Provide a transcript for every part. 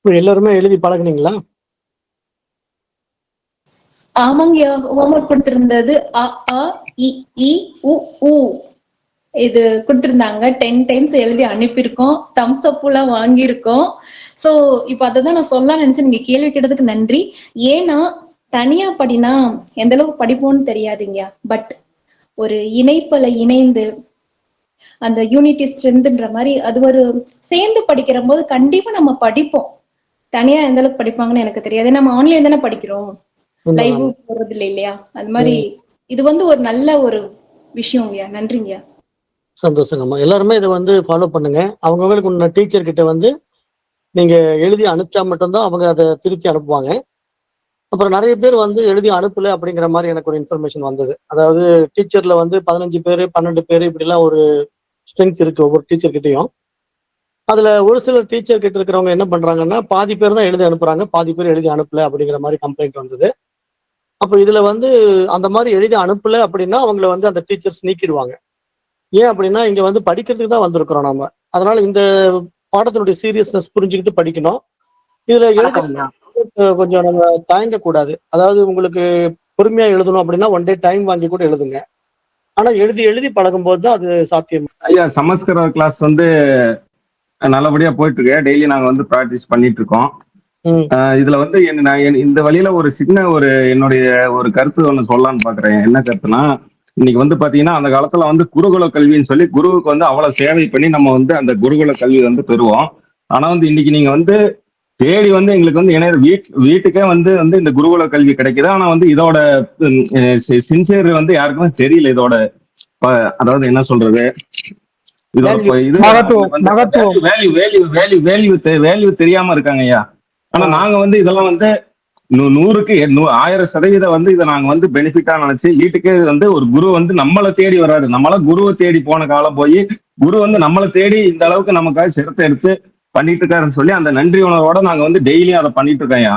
இப்ப எல்லாருமே எழுதி பழகுனீங்களா? ஆமாங்கய்யா, ஹோம்ஒர்க் கொடுத்திருந்தது அ ஆ இ ஈ உ ஊ இது கொடுத்திருந்தாங்க. 10 டைம்ஸ் எழுதி அனுப்பியிருக்கோம். தம்ஸ் அப் எல்லாம் வாங்கியிருக்கோம். சோ இப்ப அததான் நான் சொல்லலாம்னு நினைச்சேன். நீங்க கேள்வி கேட்டதுக்கு நன்றி. ஏன்னா தனியா படினா எந்த அளவுக்கு படிப்போம்னு தெரியாதுங்க. பட் ஒரு இணைப்புல இணைந்து அந்த யூனிட்டி ஸ்ட்ரென்த்ன்ற மாதிரி அது ஒரு சேர்ந்து படிக்கிற போது கண்டிப்பா நம்ம படிப்போம். தனியா எந்த அளவுக்கு படிப்பாங்கன்னு எனக்கு தெரியாது. நம்ம ஆன்லைன் தானே படிக்கிறோம், லைவ் உண்மைதான். போறது இல்லை இல்லையா? அது மாதிரி இது வந்து ஒரு நல்ல ஒரு விஷயம்யா. நன்றிங்கய்யா. சந்தோஷங்கம்மா. எல்லாருமே இதை வந்து ஃபாலோ பண்ணுங்க. அவங்கவுங்களுக்கு உள்ள டீச்சர் கிட்ட வந்து நீங்க எழுதி அனுப்பிச்சா மட்டும்தான் அவங்க அதை திருத்தி அனுப்புவாங்க. அப்புறம் நிறைய பேர் வந்து எழுதி அனுப்பல அப்படிங்கிற மாதிரி எனக்கு ஒரு இன்ஃபர்மேஷன் வந்தது. அதாவது டீச்சர்ல வந்து 15 பேரு 12 பேரு இப்படிலாம் ஒரு ஸ்ட்ரென்த் இருக்கு ஒவ்வொரு டீச்சர் கிட்டயும். அதுல ஒரு சில டீச்சர் கிட்ட இருக்கிறவங்க என்ன பண்றாங்கன்னா, பாதி பேர் தான் எழுதி அனுப்புறாங்க, பாதி பேர் எழுதி அனுப்பல அப்படிங்கிற மாதிரி கம்ப்ளைண்ட் வந்தது. அப்ப இதுல வந்து அந்த மாதிரி எழுதி அனுப்பல அப்படின்னா அவங்கள வந்து அந்த டீச்சர்ஸ் நீக்கிடுவாங்க. ஏன் அப்படின்னா இங்க வந்து படிக்கிறதுக்கு தான் வந்திருக்கிறோம் நம்ம. அதனால இந்த பாடத்தினுடைய சீரியஸ்னஸ் புரிஞ்சுக்கிட்டு படிக்கணும். இதுல எழுத கொஞ்சம் நம்ம தயங்கக்கூடாது. அதாவது உங்களுக்கு பொறுமையா எழுதணும் அப்படின்னா ஒன் டே டைம் வாங்கி கூட எழுதுங்க. ஆனா எழுதி எழுதி பழகும்போது தான் அது சாத்தியம். ஐயா, சமஸ்கிருத கிளாஸ் வந்து நல்லபடியா போயிட்டு இருக்கு. டெய்லி நாங்க வந்து ப்ராக்டிஸ் பண்ணிட்டு இருக்கோம். இதுல வந்து இந்த வழியில ஒரு சின்ன என்னுடைய ஒரு கருத்து ஒண்ணு சொல்லலாம்னு பாக்குறேன். என்ன கருத்துனா, இன்னைக்கு வந்து பாத்தீங்கன்னா அந்த காலத்துல வந்து குருகுல கல்வின்னு சொல்லி குருவுக்கு வந்து அவ்வளவு சேவை பண்ணி நம்ம வந்து அந்த குருகுல கல்வி வந்து பெறுவோம். ஆனா வந்து இன்னைக்கு நீங்க வந்து தேடி வந்து எங்களுக்கு வந்து இணைய வீட்டுக்கே வந்து இந்த குருகுல கல்வி கிடைக்குது. ஆனா வந்து இதோட சின்சியர் வந்து யாருக்குமே தெரியல. இதோட அதாவது என்ன சொல்றது, இதோட இது வேல்யூ தெரியாம இருக்காங்க ஐயா. ஆனா நாங்க வந்து இதெல்லாம் வந்து 100க்கு 1000% வந்து இதை நாங்க வந்து பெனிஃபிட்டா நினைச்சு வீட்டுக்கே வந்து ஒரு குரு வந்து நம்மளை தேடி வர்றாரு. நம்மள குருவை தேடி போன காலம் போய் குரு வந்து நம்மளை தேடி இந்த அளவுக்கு நமக்காக சிரத்தை எடுத்து பண்ணிட்டு இருக்காருன்னு சொல்லி அந்த நன்றி உணர்வோட நாங்க வந்து டெய்லியும் அதை பண்ணிட்டு இருக்கோம் ஐயா.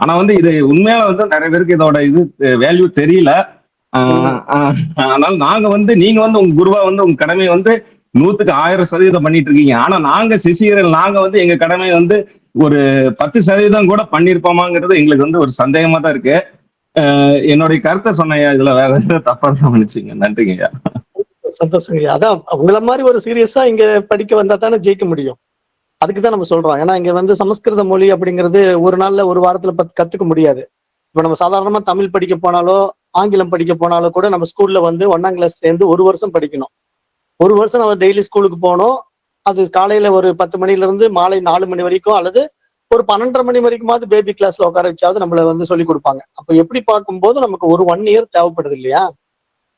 ஆனா வந்து இது உண்மையில வந்து நிறைய பேருக்கு இதோட இது வேல்யூ தெரியல. அதனால நாங்க வந்து நீங்க வந்து உங்க குருவா வந்து உங்க கடமையை வந்து 100க்கு 1000% பண்ணிட்டு இருக்கீங்க. ஆனா நாங்க சிசியர்கள் நாங்க வந்து எங்க கடமை வந்து ஒரு 10% கூட பண்ணிருப்போமாங்கிறது எங்களுக்கு வந்து ஒரு சந்தேகமா தான் இருக்கு. என்னுடைய கருத்தை சொன்னையா, இதுல வேற ஏதாவது தப்பா தான் நினைச்சீங்க. நன்றிங்க ஐயா. சந்தோஷங்க. அதான் உங்களை மாதிரி ஒரு சீரியஸா இங்க படிக்க வந்தா தானே ஜெயிக்க முடியும். அதுக்கு தான் நம்ம சொல்றோம். ஏன்னா இங்க வந்து சமஸ்கிருத மொழி அப்படிங்கிறது ஒரு நாள்ல ஒரு வாரத்துல கத்துக்க முடியாது. இப்ப நம்ம சாதாரணமா தமிழ் படிக்க போனாலோ ஆங்கிலம் படிக்க போனாலோ கூட நம்ம ஸ்கூல்ல வந்து 1ஆம் கிளாஸ் சேர்ந்து ஒரு வருஷம் படிக்கணும். ஒரு வருஷம் நம்ம டெய்லி ஸ்கூலுக்கு போனோம். அது காலையில ஒரு 10 மணில இருந்து மாலை 4 மணி வரைக்கும் அல்லது ஒரு 12:30 மணி வரைக்குமாவது பேபி கிளாஸ்ல உட்கார வச்சாவது நம்மள வந்து சொல்லி கொடுப்பாங்க. அப்ப எப்படி பார்க்கும்போது நமக்கு ஒரு 1 இயர் தேவைப்படுது இல்லையா?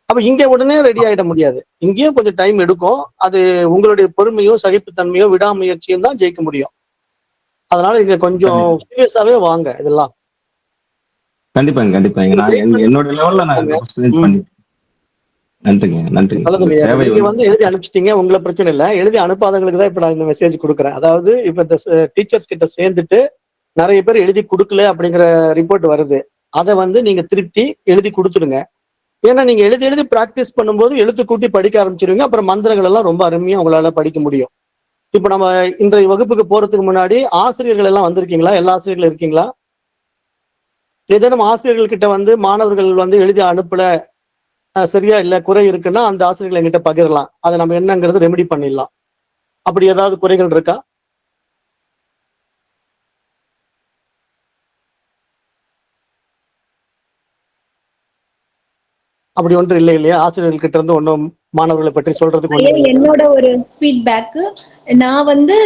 அப்ப இங்க உடனே ரெடி ஆயிட முடியாது. இங்கேயும் கொஞ்சம் டைம் எடுக்கும். அது உங்களுடைய பொறுமையோ சகிப்புத்தன்மையோ விடாமுயற்சியும் தான் ஜெயிக்க முடியும். அதனால இங்க கொஞ்சம் சீரியஸாவே வாங்க இதெல்லாம். கண்டிப்பாங்க கண்டிப்பாங்க. நான் என்னோட லெவல்ல நான் நன்றிங்க நன்றிங்க. நீங்க வந்து எழுதி அனுப்பிச்சிட்டீங்க, உங்களை பிரச்சனை இல்லை. எழுதி அனுப்பாதவங்களுக்கு தான் இப்ப நான் இந்த மெசேஜ் கொடுக்குறேன். அதாவது இப்ப இந்த டீச்சர்ஸ் கிட்ட சேர்ந்துட்டு நிறைய பேர் எழுதி கொடுக்கல அப்படிங்கிற ரிப்போர்ட் வருது. அதை வந்து நீங்க திருப்தி எழுதி கொடுத்துடுங்க. ஏன்னா நீங்க எழுதி எழுதி பிராக்டிஸ் பண்ணும்போது எழுத்து கூட்டி படிக்க ஆரம்பிச்சிருவீங்க. அப்புறம் மந்திரங்கள் எல்லாம் ரொம்ப அருமையா உங்களால படிக்க முடியும். இப்ப நம்ம இன்றைய வகுப்புக்கு போறதுக்கு முன்னாடி ஆசிரியர்கள் எல்லாம் வந்திருக்கீங்களா? எல்லா ஆசிரியர்களும் இருக்கீங்களா? ஏதேனும் ஆசிரியர்கள் கிட்ட வந்து மாணவர்கள் வந்து எழுதி அனுப்பல, சரியா இல்ல, குறை இருக்குன்னா அந்த ஆசிரியர்கள் என்கிட்ட பகிரலாம். அதை நம்ம என்னங்கிறது ரெமெடி பண்ணிடலாம். அப்படி ஏதாவது குறைகள் இருக்கா? அப்படி ஒன்று இல்லை இல்லையா? ஆசிரியர்கள் கிட்ட இருந்து ஒன்றும் மாணவர்களை பற்றி சொல்றதுக்கு என்னோட ஒரு ஃபீட்பேக், நான் வந்து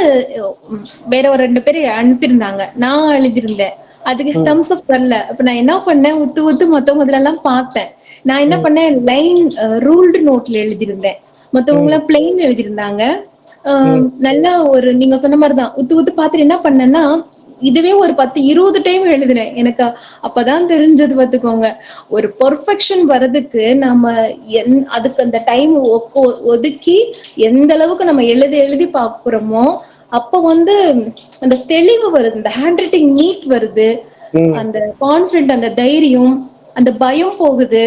வேற ஒரு 2 பேர் அனுப்பியிருந்தாங்க, நான் எழுதியிருந்தேன். அதுக்கு தம்ஸ் அப் வரல. அப்ப நான் என்ன பண்ணேன், உத்து மத்தவங்க இதுல எல்லாம் பார்த்தேன். நான் என்ன பண்ணேன், லைன் ரூல்டு நோட்ல எழுதியிருந்தேன். மத்தவங்க எல்லாம் பிளெயின் எழுதியிருந்தாங்க. நல்ல ஒரு நீங்க சொன்ன மாதிரிதான் உத்து பார்த்துட்டு என்ன பண்ணேன்னா, இதுவே ஒரு 10-20 டைம் எழுதினேன். எனக்கு அப்பதான் தெரிஞ்சது பார்த்துக்கோங்க, ஒரு பெர்ஃபெக்ஷன் வர்றதுக்கு நம்ம அதுக்கு அந்த டைம் ஒதுக்கி எந்த அளவுக்கு நம்ம எழுதி பாக்குறோமோ அப்ப வந்து அந்த தெளிவு வருது, அந்த ஹேண்ட் ரைட்டிங் நீட் வருது, அந்த கான்பிடன்ட், அந்த தைரியம், அந்த பயம் போகுது.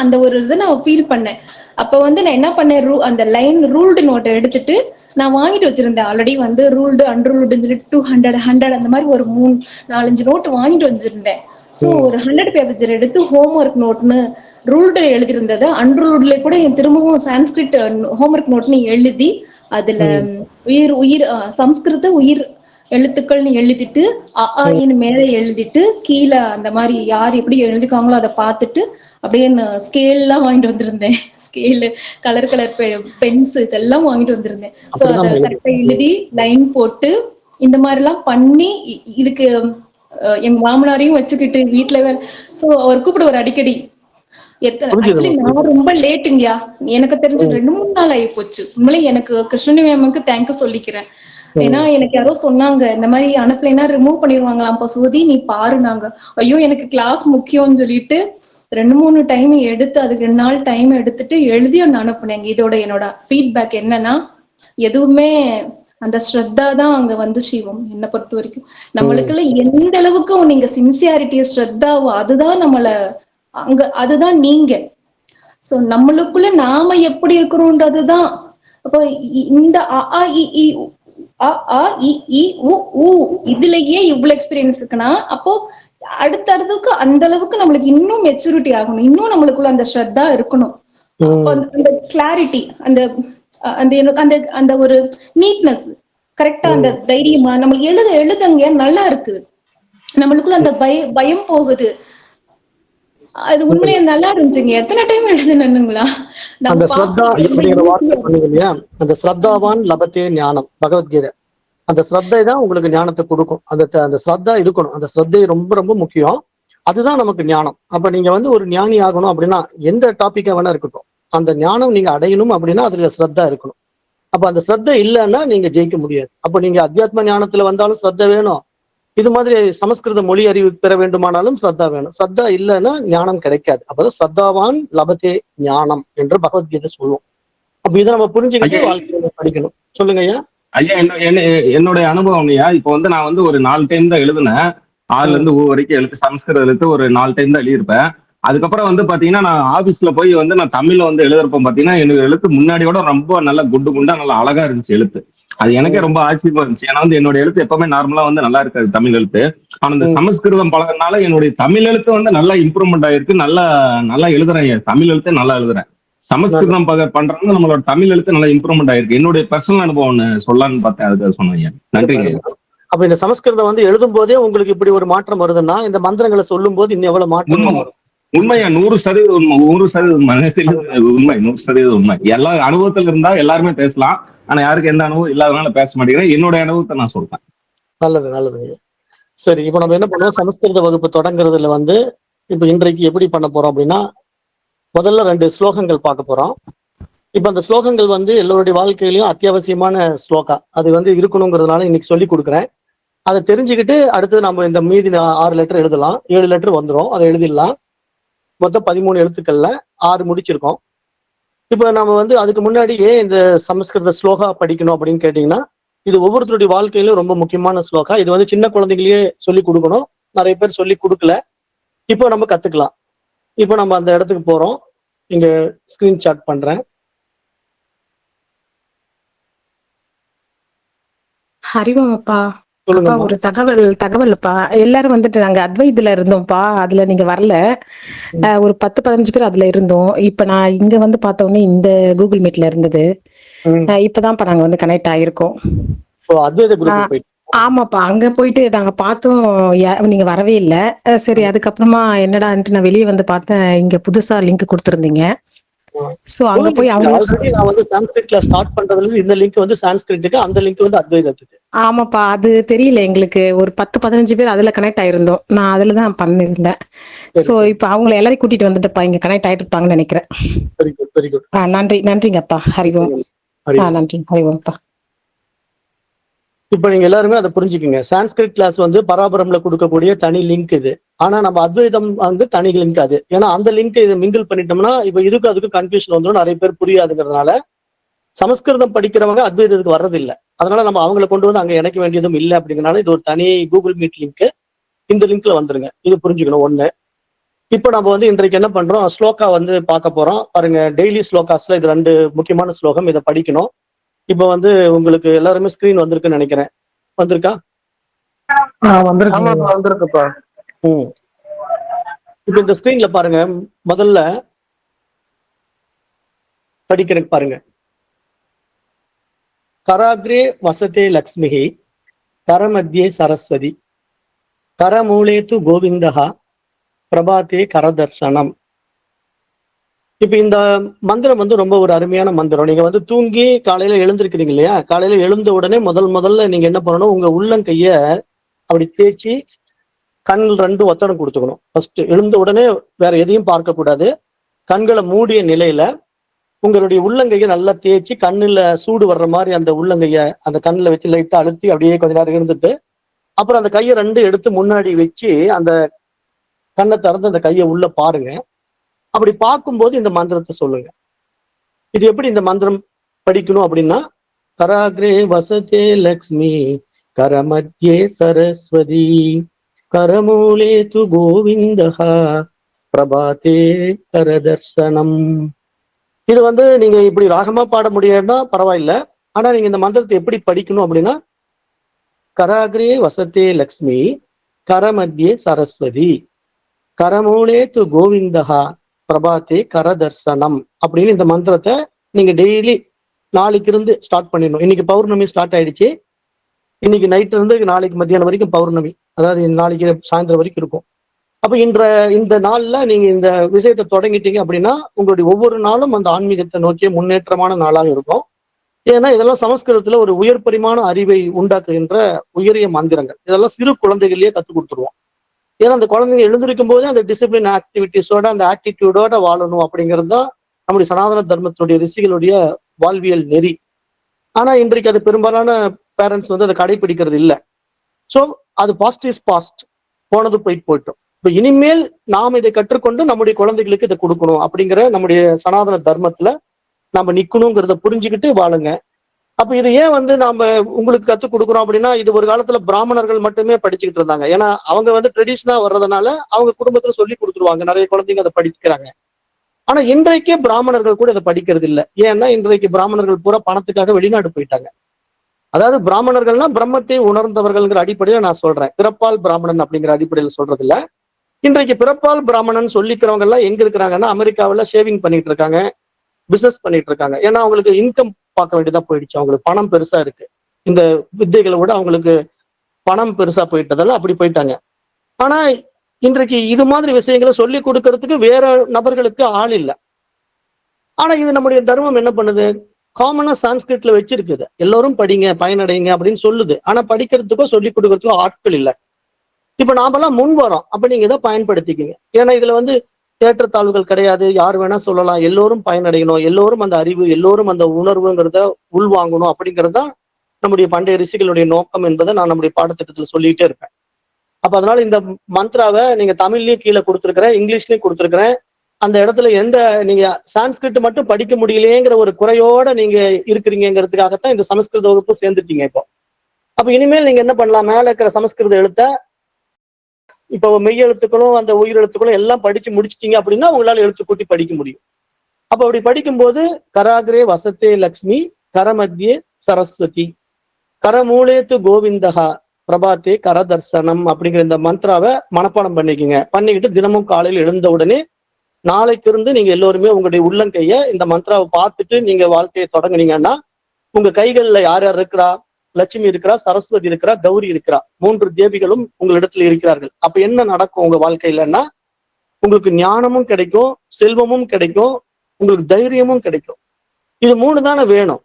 அந்த ஒரு இதை நான் ஃபீல் பண்ணேன். அப்ப வந்து நான் என்ன பண்ணேன், அந்த லைன் ரூல்டு நோட்டை எடுத்துட்டு நான் வாங்கிட்டு வச்சிருந்தேன். ஆல்ரெடி வந்து ரூல்டு அன்ரூல்டுன்னு சொல்லி 200 அந்த மாதிரி ஒரு 3-4 நோட்டு வாங்கிட்டு வச்சிருந்தேன். ஸோ ஒரு 100 பேப்பர் எடுத்து ஹோம்ஒர்க் நோட்னு ரூல்டு எழுதியிருந்தது, அன்ரூல்டுல கூட திரும்பவும் சான்ஸ்கிரிட் ஹோம்ஒர்க் நோட்னு எழுதி அதுல உயிர் உயிர் சம்ஸ்கிருத உயிர் எழுத்துக்கள்னு எழுதிட்டு அஇன்னு மேல எழுதிட்டு கீழே அந்த மாதிரி யார் எப்படி எழுதிக்காங்களோ அதை பார்த்துட்டு அப்படியே ஸ்கேல்லாம் வாங்கிட்டு வந்திருந்தேன். ஸ்கேலு, கலர் பென்ஸ் இதெல்லாம் வாங்கிட்டு வந்திருந்தேன். ஸோ அதை கரெக்டா எழுதி லைன் போட்டு இந்த மாதிரி எல்லாம் பண்ணி இதுக்கு எங்க மாமனாரையும் வச்சுக்கிட்டு வீட்டுல சோ அவர் கூப்பிடுவார் அடிக்கடி. ஆக்சுவலி நான் ரொம்ப லேட்டுங்கயா, எனக்கு தெரிஞ்சு 2-3 நாள் ஆகி போச்சு. உண்மையிலே எனக்கு கிருஷ்ணனி மேமுக்கு தேங்க்யூ சொல்லிக்கிறேன். ஏன்னா எனக்கு யாரோ சொன்னாங்க இந்த மாதிரி அனுப்பலைன்னா ரிமூவ் பண்ணிடுவாங்களாம் பசுவதி, நீ பாருனாங்க. ஐயோ எனக்கு கிளாஸ் முக்கியம்னு சொல்லிட்டு 2-3 டைம் எடுத்து அதுக்கு 2 நாள் டைம் எடுத்துட்டு எழுதி ஒன்னு அனுப்புனேங்க. இதோட என்னோட ஃபீட்பேக் என்னன்னா, எதுவுமே அந்த ஸ்ரத்தா தான் அங்க வந்து சிவம். என்னை பொறுத்த வரைக்கும் நம்மளுக்குள்ள எந்த அளவுக்கு நீங்க சின்சியாரிட்டிய ஸ்ரத்தாவோ அதுதான் நம்மள அங்க, அதுதான் நீங்க. சோ நம்மளுக்குள்ள நாம எப்படி இருக்கிறோம்ன்றதுதான். அப்போ இந்த இதுலயே இவ்வளவு எக்ஸ்பீரியன்ஸ் இருக்குன்னா, அப்போ அடுத்தடுத்துக்கு அந்த அளவுக்கு நம்மளுக்கு இன்னும் மெச்சூரிட்டி ஆகணும், இன்னும் நம்மளுக்குள்ள அந்த ஸ்ரத்தா இருக்கணும், அந்த கிளாரிட்டி, அந்த அந்த அந்த ஒரு நீட்னஸ் கரெக்டா, அந்த தைரியமா நம்மளுக்கு எழுதுங்க நல்லா இருக்கு, நம்மளுக்குள்ள அந்த பயம் போகுது. அது உண்மையிலேயே நல்லா இருந்துச்சுங்க. எத்தனை டைம் எழுதுனுங்களா அந்த ஸ்ரத்தா அப்படிங்கிற வார்த்தை சொன்னீங்க இல்லையா, அந்த ஸ்ரத்தாவான் லபத்தே ஞானம் பகவத்கீதை. அந்த ஸ்ரத்தை தான் உங்களுக்கு ஞானத்தை கொடுக்கும். அந்த ஸ்ரத்தா இருக்கணும், அந்த ஸ்ரத்தை ரொம்ப ரொம்ப முக்கியம். அதுதான் நமக்கு ஞானம். அப்ப நீங்க வந்து ஒரு ஞானி ஆகணும் அப்படின்னா எந்த டாபிக்கா வேணா இருக்கட்டும், அந்த ஞானம் நீங்க அடையணும் அப்படின்னா அதுல ஸ்ரத்தா இருக்கணும். அப்ப அந்த ஸ்ரத்தை இல்லைன்னா நீங்க ஜெயிக்க முடியாது. அப்ப நீங்க அத்தியாத்ம ஞானத்துல வந்தாலும் ஸ்ரத்த வேணும், இது மாதிரி சமஸ்கிருத மொழி அறிவு பெற வேண்டுமானாலும் ஸ்ரத்தா வேணும். ஸ்ரத்தா இல்லைன்னா ஞானம் கிடைக்காது. அப்பதான் ஸ்ரத்தாவான் லபத்தே ஞானம் என்று பகவத்கீதை சொல்லுவோம். அப்ப இதை நம்ம புரிஞ்சுக்கிட்டு வாழ்க்கையில படிக்கணும். சொல்லுங்க ஐயா. ஐயா, என்னுடைய அனுபவம் ஐயா, இப்போ வந்து நான் வந்து ஒரு 4 டைம் தான் எழுதுனேன். 6ல இருந்து ஊ வரைக்கும் எழுத்து, சமஸ்கிருத எழுத்து ஒரு 4 டைம் தான் எழுதியிருப்பேன். அதுக்கப்புறம் வந்து பாத்தீங்கன்னா நான் ஆபீஸ்ல போய் வந்து நான் தமிழ்ல வந்து எழுதுறப்ப பாத்தீங்கன்னா எனக்கு எழுத்து முன்னாடியோட ரொம்ப நல்லா குண்டா நல்லா அழகா இருந்துச்சு எழுத்து. அது எனக்கே ரொம்ப ஆச்சரியமா இருந்துச்சு. ஏன்னா வந்து என்னோட எழுத்து எப்பவுமே நார்மலா வந்து நல்லா இருக்காது தமிழ் எழுத்து. ஆனா இந்த சமஸ்கிருதம் பழகினால என்னுடைய தமிழ் எழுத்து வந்து நல்லா இம்ப்ரூவ்மெண்ட் ஆயிருக்கு. நல்லா நல்லா எழுதுறேன், தமிழ் எழுத்து நல்லா எழுதுறேன். சமஸ்கிருதம் பண்றது நம்மளோட தமிழ் எழுத்து நல்லா இம்ப்ரூவ்மெண்ட் ஆயிருக்கு. என்னுடைய பர்சனல் அனுபவம் சொல்லலாம்னு பார்த்தேன், அதுக்காக சொன்னீங்க. நன்றிங்க. அப்ப இந்த சமஸ்கிருதம் வந்து எழுதும் போதே உங்களுக்கு இப்படி ஒரு மாற்றம் வருதுன்னா இந்த மந்திரங்களை சொல்லும் போது இன்னும் எவ்வளவு மாற்றம் வரும்? உண்மையா 100% உண்மை, 100% உண்மை, 100% உண்மை. எல்லா அனுபவத்துல இருந்தா எல்லாருமே பேசலாம். ஆனா யாருக்கு எந்த அனுபவம் இல்லாதனால பேச மாட்டேங்கிறேன். என்னோட அனுபவத்தை நான் சொல்றேன். நல்லது நல்லதுங்க. சரி, இப்ப நம்ம என்ன பண்ணுவோம், சமஸ்கிருத வகுப்பு தொடங்குறதுல வந்து இப்ப இன்றைக்கு எப்படி பண்ண போறோம் அப்படின்னா, முதல்ல 2 ஸ்லோகங்கள் பார்க்க போறோம். இப்ப அந்த ஸ்லோகங்கள் வந்து எல்லோருடைய வாழ்க்கையிலயும் அத்தியாவசியமான ஸ்லோகா, அது வந்து இருக்கணுங்கிறதுனால இன்னைக்கு சொல்லி கொடுக்குறேன். அதை தெரிஞ்சுக்கிட்டு அடுத்து நம்ம இந்த மீதி 6 லெட்டர் எழுதலாம். 7 லெட்டர் வந்துடும், அதை எழுதிடலாம். மொத்தம் 13 எழுத்துக்கள்ல 6 முடிச்சிருக்கோம். இப்ப நம்ம வந்து அதுக்கு முன்னாடி ஏன் இந்த சமஸ்கிருத ஸ்லோகா படிக்கணும் அப்படின்னு கேட்டீங்கன்னா, இது ஒவ்வொருத்தருடைய வாழ்க்கையிலும் ரொம்ப முக்கியமான ஸ்லோகா. இது வந்து சின்ன குழந்தைகளையே சொல்லி கொடுக்கணும், நிறைய பேர் சொல்லி கொடுக்கல. இப்போ நம்ம கத்துக்கலாம். இப்போ நம்ம அந்த இடத்துக்கு போறோம். இங்க ஸ்கிரீன்ஷாட் பண்றேன். ஹரிவம் அப்பா. அப்பா ஒரு தகவல்ப்பா. எல்லாரும் வந்துட்டு நாங்க அத்வைதுல இருந்தோம்ப்பா, அதுல நீங்க வரல. ஒரு 10-15 பேர் அதுல இருந்தோம். இப்ப நான் இங்க வந்து பார்த்தோன்னே இந்த கூகுள் மீட்ல இருந்தது. இப்பதான்ப்பா நாங்க வந்து கனெக்ட் ஆயிருக்கோம். ஆமாப்பா, அங்க போயிட்டு நாங்க பார்த்தோம், நீங்க வரவே இல்ல. சரி, அதுக்கப்புறமா என்னடான்ட்டு நான் வெளியே வந்து பார்த்தேன், இங்க புதுசா லிங்க் கொடுத்திருந்தீங்க. சோ அங்க போய் அவங்க நான் வந்து சான்ஸ்கிரிட்ல ஸ்டார்ட் பண்றதுல இந்த லிங்க் வந்து சான்ஸ்கிரிட்டுக்கு, அந்த லிங்க் வந்து அத்வைதத்துக்கு. ஆமாப்பா, அது தெரியல எங்களுக்கு. ஒரு 10-15 பேர் அதுல கனெக்ட் ஆயிருந்தோம். நான் அதுலதான் பண்ணிருந்தேன். சோ இப்ப அவங்களை எல்லாரையும் கூட்டிட்டு வந்துட்டுப்பா, இங்க கனெக்ட் ஆயிட்டு இருப்பாங்கன்னு நினைக்கிறேன். நன்றிங்கப்பா. ஹரிவோம். நன்றி, ஹரிவோம்ப்பா. இப்ப நீங்க எல்லாருமே அதை புரிஞ்சுக்கோங்க. சான்ஸ்கிரிட் கிளாஸ் வந்து பராபரம்ல கொடுக்கக்கூடிய தனி லிங்க் இது. ஆனா நம்ம அத்வைதம் வந்து தனி லிங்க் அது. ஏன்னா அந்த லிங்க் இதை மிங்கிள் பண்ணிட்டோம்னா இப்ப இதுக்கு அதுக்கு கன்ஃபியூஷன் வந்துடும், நிறைய பேர் புரியாதுங்கிறதுனால சமஸ்கிருதம் படிக்கிறவங்க அத்வைதத்துக்கு வர்றதில்லை. அதனால நம்ம அவங்களை கொண்டு வந்து அங்க இணைக்க வேண்டியதும் இல்லை. அப்படிங்கிறனால இது ஒரு தனி கூகுள் மீட் லிங்க். இந்த லிங்க்ல வந்துருங்க. இது புரிஞ்சுக்கணும். 1. இப்போ நம்ம வந்து இன்றைக்கு என்ன பண்றோம், ஸ்லோகா வந்து பார்க்க போறோம். பாருங்க, டெய்லி ஸ்லோகாஸ்ல இது 2 முக்கியமான ஸ்லோகம். இதை படிக்கணும். இப்போ வந்து உங்களுக்கு எல்லாருமே ஸ்கிரீன் வந்திருக்குன்னு நினைக்கிறேன். வந்திருக்கா? வந்திருக்குப்பா. இப்போ இந்த ஸ்கிரீன்ல பாருங்க, முதல்ல படிக்கிறேன் பாருங்க. கராக்ரே வசதே லக்ஷ்மிஹி கரமத்தியே சரஸ்வதி கரமூலே து கோவிந்தஹா பிரபாத்தே கரதர்சனம். இப்ப இந்த மந்திரம் வந்து ரொம்ப ஒரு அருமையான மந்திரம். நீங்க வந்து தூங்கி காலையில எழுந்திருக்கிறீங்க இல்லையா, காலையில எழுந்த உடனே முதல்ல நீங்க என்ன பண்ணணும், உங்க உள்ளங்கைய அப்படி தேய்ச்சி கண்கள் 2 ஒத்தடம் கொடுத்துக்கணும். ஃபர்ஸ்ட் எழுந்த உடனே வேற எதையும் பார்க்க கூடாது. கண்களை மூடிய நிலையில உங்களுடைய உள்ளங்கையை நல்லா தேய்ச்சி கண்ணுல சூடு வர்ற மாதிரி அந்த உள்ளங்கைய அந்த கண்ணுல வச்சு லைட்டா அழுத்தி அப்படியே கொஞ்ச நேரம் இருந்துட்டு, அப்புறம் அந்த கையை 2 எடுத்து முன்னாடி வச்சு அந்த கண்ணை திறந்து அந்த கையை உள்ள பாருங்க. அப்படி பார்க்கும்போது இந்த மந்திரத்தை சொல்லுங்க. இது எப்படி இந்த மந்திரம் படிக்கணும் அப்படின்னா, கராக்ரே வசதே லக்ஷ்மி கரமத்தியே சரஸ்வதி கரமூலே து கோவிந்தஹா பிரபாத்தே கரதர்சனம். இது வந்து நீங்க இப்படி ராகமா பாட முடியாதுன்னா பரவாயில்ல. ஆனா நீங்க இந்த மந்திரத்தை எப்படி படிக்கணும் அப்படின்னா, கராக்ரே வசதே லக்ஷ்மி கரமத்தியே சரஸ்வதி கரமூலே து கோவிந்தஹா பிரபாத்தே கரதர்சனம் அப்படின்னு இந்த மந்திரத்தை நீங்க டெய்லி நாளைக்கு இருந்து ஸ்டார்ட் பண்ணிடணும். இன்னைக்கு பௌர்ணமி ஸ்டார்ட் ஆயிடுச்சு. இன்னைக்கு நைட்ல இருந்து நாளைக்கு மத்தியானம் வரைக்கும் பௌர்ணமி, அதாவது நாளைக்கு சாயந்தரம் வரைக்கும் இருக்கும். அப்ப இந்த நாள்ல நீங்க இந்த விஷயத்தை தொடங்கிட்டீங்க அப்படின்னா உங்களுடைய ஒவ்வொரு நாளும் அந்த ஆன்மீகத்தை நோக்கிய முன்னேற்றமான நாளாக இருக்கும். ஏன்னா இதெல்லாம் சமஸ்கிருதத்துல ஒரு உயர் பரிமாண அறிவை உண்டாக்குகின்ற உயரிய மந்திரங்கள். இதெல்லாம் சிறு குழந்தைகளையே கற்றுக் கொடுத்துருவோம். ஏன்னா அந்த குழந்தைங்க எழுந்திருக்கும் போது அந்த டிசிப்ளின் ஆக்டிவிட்டிஸோட அந்த ஆட்டிடியூடோட வாழணும் அப்படிங்கிறது தான் நம்முடைய சனாதன தர்மத்தினுடைய ரிஷிகளுடைய வாழ்வியல் நெறி. ஆனா இன்றைக்கு அது பெரும்பாலான பேரண்ட்ஸ் வந்து அதை கடைபிடிக்கிறது இல்லை. ஸோ அது பாஸ்ட் இஸ் பாஸ்ட், போனது போயிட்டோம். இப்ப இனிமேல் நாம் இதை கற்றுக்கொண்டு நம்முடைய குழந்தைகளுக்கு இதை கொடுக்கணும் அப்படிங்கிற நம்முடைய சனாதன தர்மத்துல நம்ம நிக்கணுங்கிறத புரிஞ்சுக்கிட்டு வாழுங்க. அப்ப இது ஏன் வந்து நாம உங்களுக்கு கத்துக் கொடுக்குறோம் அப்படின்னா, இது ஒரு காலத்துல பிராமணர்கள் மட்டுமே படிச்சுக்கிட்டு இருந்தாங்க. ஏன்னா அவங்க வந்து ட்ரெடிஷனா வர்றதுனால அவங்க குடும்பத்துல சொல்லி கொடுத்துருவாங்க, நிறைய குழந்தைங்க அதை படிக்கிறாங்க. ஆனா இன்றைக்கே பிராமணர்கள் கூட இதை படிக்கிறது இல்லை. ஏன்னா இன்றைக்கு பிராமணர்கள் பூரா பணத்துக்காக வெளிநாடு போயிட்டாங்க. அதாவது பிராமணர்கள்னா பிரம்மத்தை உணர்ந்தவர்கள்ங்கிற அடிப்படையில நான் சொல்றேன், பிறப்பால் பிராமணன் அப்படிங்கிற அடிப்படையில சொல்றது இல்ல. இன்றைக்கு பிறப்பால் பிராமணன் சொல்லிக்கிறவங்க எல்லாம் எங்க இருக்கிறாங்கன்னா, அமெரிக்காவில ஷேவிங் பண்ணிட்டு இருக்காங்க, பிசினஸ் பண்ணிட்டு இருக்காங்க. ஏன்னா அவங்களுக்கு இன்கம் பார்க்க வேண்டியதா போயிடுச்சு. அவங்களுக்கு பணம் பெருசா இருக்கு. இந்த வித்தைகளை விட அவங்களுக்கு பணம் பெருசா போயிட்டதால அப்படி போயிட்டாங்க. ஆனா இன்றைக்கு இது மாதிரி விஷயங்களை சொல்லி கொடுக்கறதுக்கு வேற நபர்களுக்கு ஆள் இல்லை. ஆனா இது நம்முடைய தர்மம் என்ன பண்ணுது, காமனா சான்ஸ்கிரிட்ல வச்சிருக்குது, எல்லாரும் படிங்க பயனடைங்க அப்படின்னு சொல்லுது. ஆனா படிக்கிறதுக்கோ சொல்லி கொடுக்கறதுக்கோ ஆட்கள் இல்லை. இப்ப நாமெல்லாம் முன் வரோம். அப்ப நீங்க இதை பயன்படுத்திக்கிங்க. ஏன்னா இதுல வந்து ஏற்றத்தாழ்வுகள் கிடையாது, யார் வேணா சொல்லலாம், எல்லோரும் பயனடையணும், எல்லோரும் அந்த அறிவு, எல்லோரும் அந்த உணர்வுங்கிறத உள்வாங்கணும் அப்படிங்கிறது தான் நம்முடைய பண்டைய ரிஷிகளுடைய நோக்கம் என்பதை நான் நம்முடைய பாடத்திட்டத்துல சொல்லிட்டே இருப்பேன். அப்ப அதனால இந்த மந்த்ராவை நீங்க தமிழ்லயும் கீழே கொடுத்துருக்கிறேன், இங்கிலீஷ்லயும் கொடுத்துருக்கிறேன். அந்த இடத்துல எந்த நீங்க சான்ஸ்கிரிட் மட்டும் படிக்க முடியலையேங்கிற ஒரு குறையோட நீங்க இருக்கிறீங்கிறதுக்காகத்தான் இந்த சமஸ்கிருத வகுப்பு சேர்ந்துட்டீங்க இப்போ. அப்ப இனிமேல் நீங்க என்ன பண்ணலாம், மேல இருக்கிற சமஸ்கிருத எழுத்த இப்போ மெய் எழுத்துக்களும் அந்த உயிர் எழுத்துக்களும் எல்லாம் படிச்சு முடிச்சிட்டீங்க அப்படின்னா உங்களால எழுத்து கூட்டி படிக்க முடியும். அப்ப அப்படி படிக்கும்போது கராக்ரே வசத்தே லக்ஷ்மி கரமத்தியே சரஸ்வதி கரமூலேத்து கோவிந்தஹா பிரபாத்தே கரதர்சனம் அப்படிங்கிற இந்த மந்த்ராவை மனப்பாடம் பண்ணிக்கோங்க. பண்ணிக்கிட்டு தினமும் காலையில் எழுந்த உடனே நாளைக்கு இருந்து நீங்க எல்லோருமே உங்களுடைய உள்ளங்கைய இந்த மந்த்ராவை பார்த்துட்டு நீங்க வாழ்க்கையை தொடங்குனீங்கன்னா உங்க கைகள்ல யார் யார் இருக்கிறா, லட்சுமி இருக்கிறா, சரஸ்வதி இருக்கிறா, கௌரி இருக்கிறா, 3 தேவிகளும் உங்களிடத்துல இருக்கிறார்கள். அப்ப என்ன நடக்கும் உங்க வாழ்க்கையிலன்னா, உங்களுக்கு ஞானமும் கிடைக்கும், செல்வமும் கிடைக்கும், உங்களுக்கு தைரியமும் கிடைக்கும். இது 3 தானே வேணும்.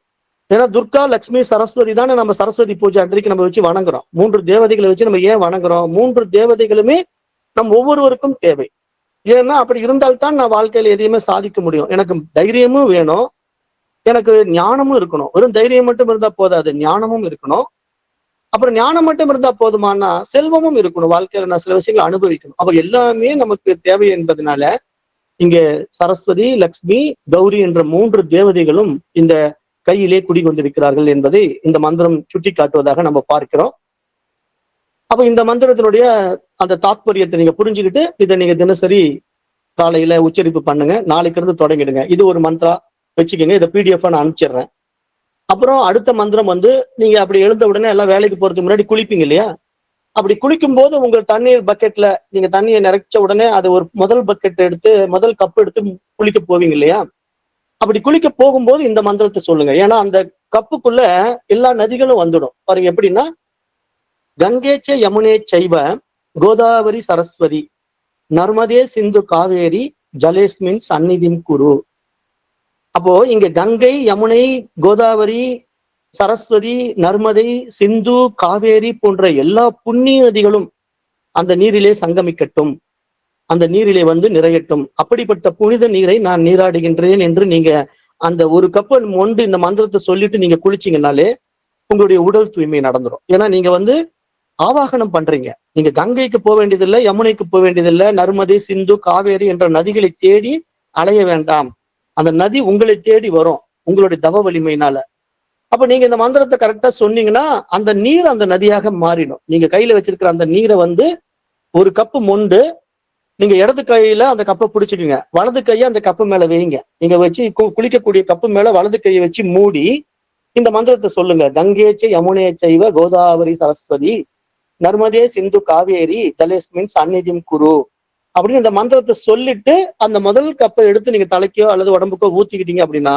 ஏன்னா துர்கா, லட்சுமி, சரஸ்வதி தானே நம்ம சரஸ்வதி பூஜை அன்றைக்கு நம்ம வச்சு வணங்குறோம். 3 தேவதைகளை வச்சு நம்ம ஏன் வணங்குறோம்? 3 தேவதைகளுமே நம் ஒவ்வொருவருக்கும் தேவை. ஏன்னா அப்படி இருந்தால்தான் நான் வாழ்க்கையில எதையுமே சாதிக்க முடியும். எனக்கு தைரியமும் வேணும், எனக்கு ஞானமும் இருக்கணும். வெறும் தைரியம் மட்டும் இருந்தா போதாது, ஞானமும் இருக்கணும். அப்புறம் ஞானம் மட்டும் இருந்தா போதுமானா செல்வமும் இருக்கணும். வாழ்க்கையில நான் சில விஷயங்களை அனுபவிக்கணும். அப்ப எல்லாமே நமக்கு தேவை என்பதனால இங்க சரஸ்வதி, லக்ஷ்மி, கௌரி என்ற 3 தேவதைகளும் இந்த கையிலே குடிகொண்டிருக்கிறார்கள் என்பதை இந்த மந்திரம் சுட்டி காட்டுவதாக நம்ம பார்க்கிறோம். அப்ப இந்த மந்திரத்தினுடைய அந்த தாத்பரியத்தை நீங்க புரிஞ்சுக்கிட்டு இதை நீங்க தினசரி காலையில உச்சரிப்பு பண்ணுங்க, நாளைக்கு இருந்து தொடங்கிடுங்க. இது ஒரு மந்த்ரா வச்சுக்கோங்க. இதை பிடிஎஃப் நான் அனுப்பிச்சிடுறேன். அப்புறம் அடுத்த மந்திரம் வந்து நீங்க அப்படி எழுந்த உடனே எல்லாம் வேலைக்கு போறதுக்கு முன்னாடி குளிப்பீங்க இல்லையா? அப்படி குளிக்கும் போது உங்க தண்ணீர் பக்கெட்ல நீங்க தண்ணியை நிறைச்ச உடனே அது ஒரு முதல் பக்கெட் எடுத்து முதல் கப் எடுத்து குளிக்க போவீங்க இல்லையா? அப்படி குளிக்க போகும்போது இந்த மந்திரத்தை சொல்லுங்க. ஏன்னா அந்த கப்புக்குள்ள எல்லா நதிகளும் வந்துடும். பாருங்க எப்படின்னா, கங்கேச்ச யமுனே சைவ கோதாவரி சரஸ்வதி நர்மதே சிந்து காவேரி ஜலேஸ்மின் சந்நிதிம் குரு. அப்போ இங்க கங்கை, யமுனை, கோதாவரி, சரஸ்வதி, நர்மதை, சிந்து, காவேரி போன்ற எல்லா புண்ணிய நதிகளும் அந்த நீரிலே சங்கமிக்கட்டும், அந்த நீரிலே வந்து நிறையட்டும். அப்படிப்பட்ட புனித நீரை நான் நீராடுகின்றேன் என்று நீங்க அந்த ஒரு கப்பல் மொண்டு இந்த மந்திரத்தை சொல்லிட்டு நீங்க குளிச்சீங்கன்னாலே உங்களுடைய உடல் தூய்மை நடந்துடும். ஏன்னா நீங்க வந்து ஆவாகனம் பண்றீங்க. நீங்க கங்கைக்கு போக வேண்டியதில்லை, யமுனைக்கு போக வேண்டியதில்லை, நர்மதை, சிந்து, காவேரி என்ற நதிகளை தேடி அலைய வேண்டாம். அந்த நதி உங்களை தேடி வரும் உங்களுடைய தவ வலிமையினால. அப்ப நீங்க இந்த மந்திரத்தை கரெக்டா சொன்னீங்கன்னா அந்த நீர் அந்த நதியாக மாறிடும். நீங்க கையில வச்சிருக்கிற அந்த நீரை வந்து ஒரு கப்பு மொண்டு நீங்க இடது கையில அந்த கப்பை பிடிச்சிக்கோங்க, வலது கையை அந்த கப்பு மேல வைங்க. நீங்க வச்சு குளிக்கக்கூடிய கப்பு மேல வலது கையை வச்சு மூடி இந்த மந்திரத்தை சொல்லுங்க. கங்கேச்ச யமுனே சைவ கோதாவரி சரஸ்வதி நர்மதே சிந்து காவேரி ஜலேஸ்மின் சந்நிதிம் குரு அப்படின்னு இந்த மந்திரத்தை சொல்லிட்டு அந்த முதல் கப்பை எடுத்து நீங்க தலைக்கோ அல்லது உடம்புக்கோ ஊத்திக்கிட்டீங்க அப்படின்னா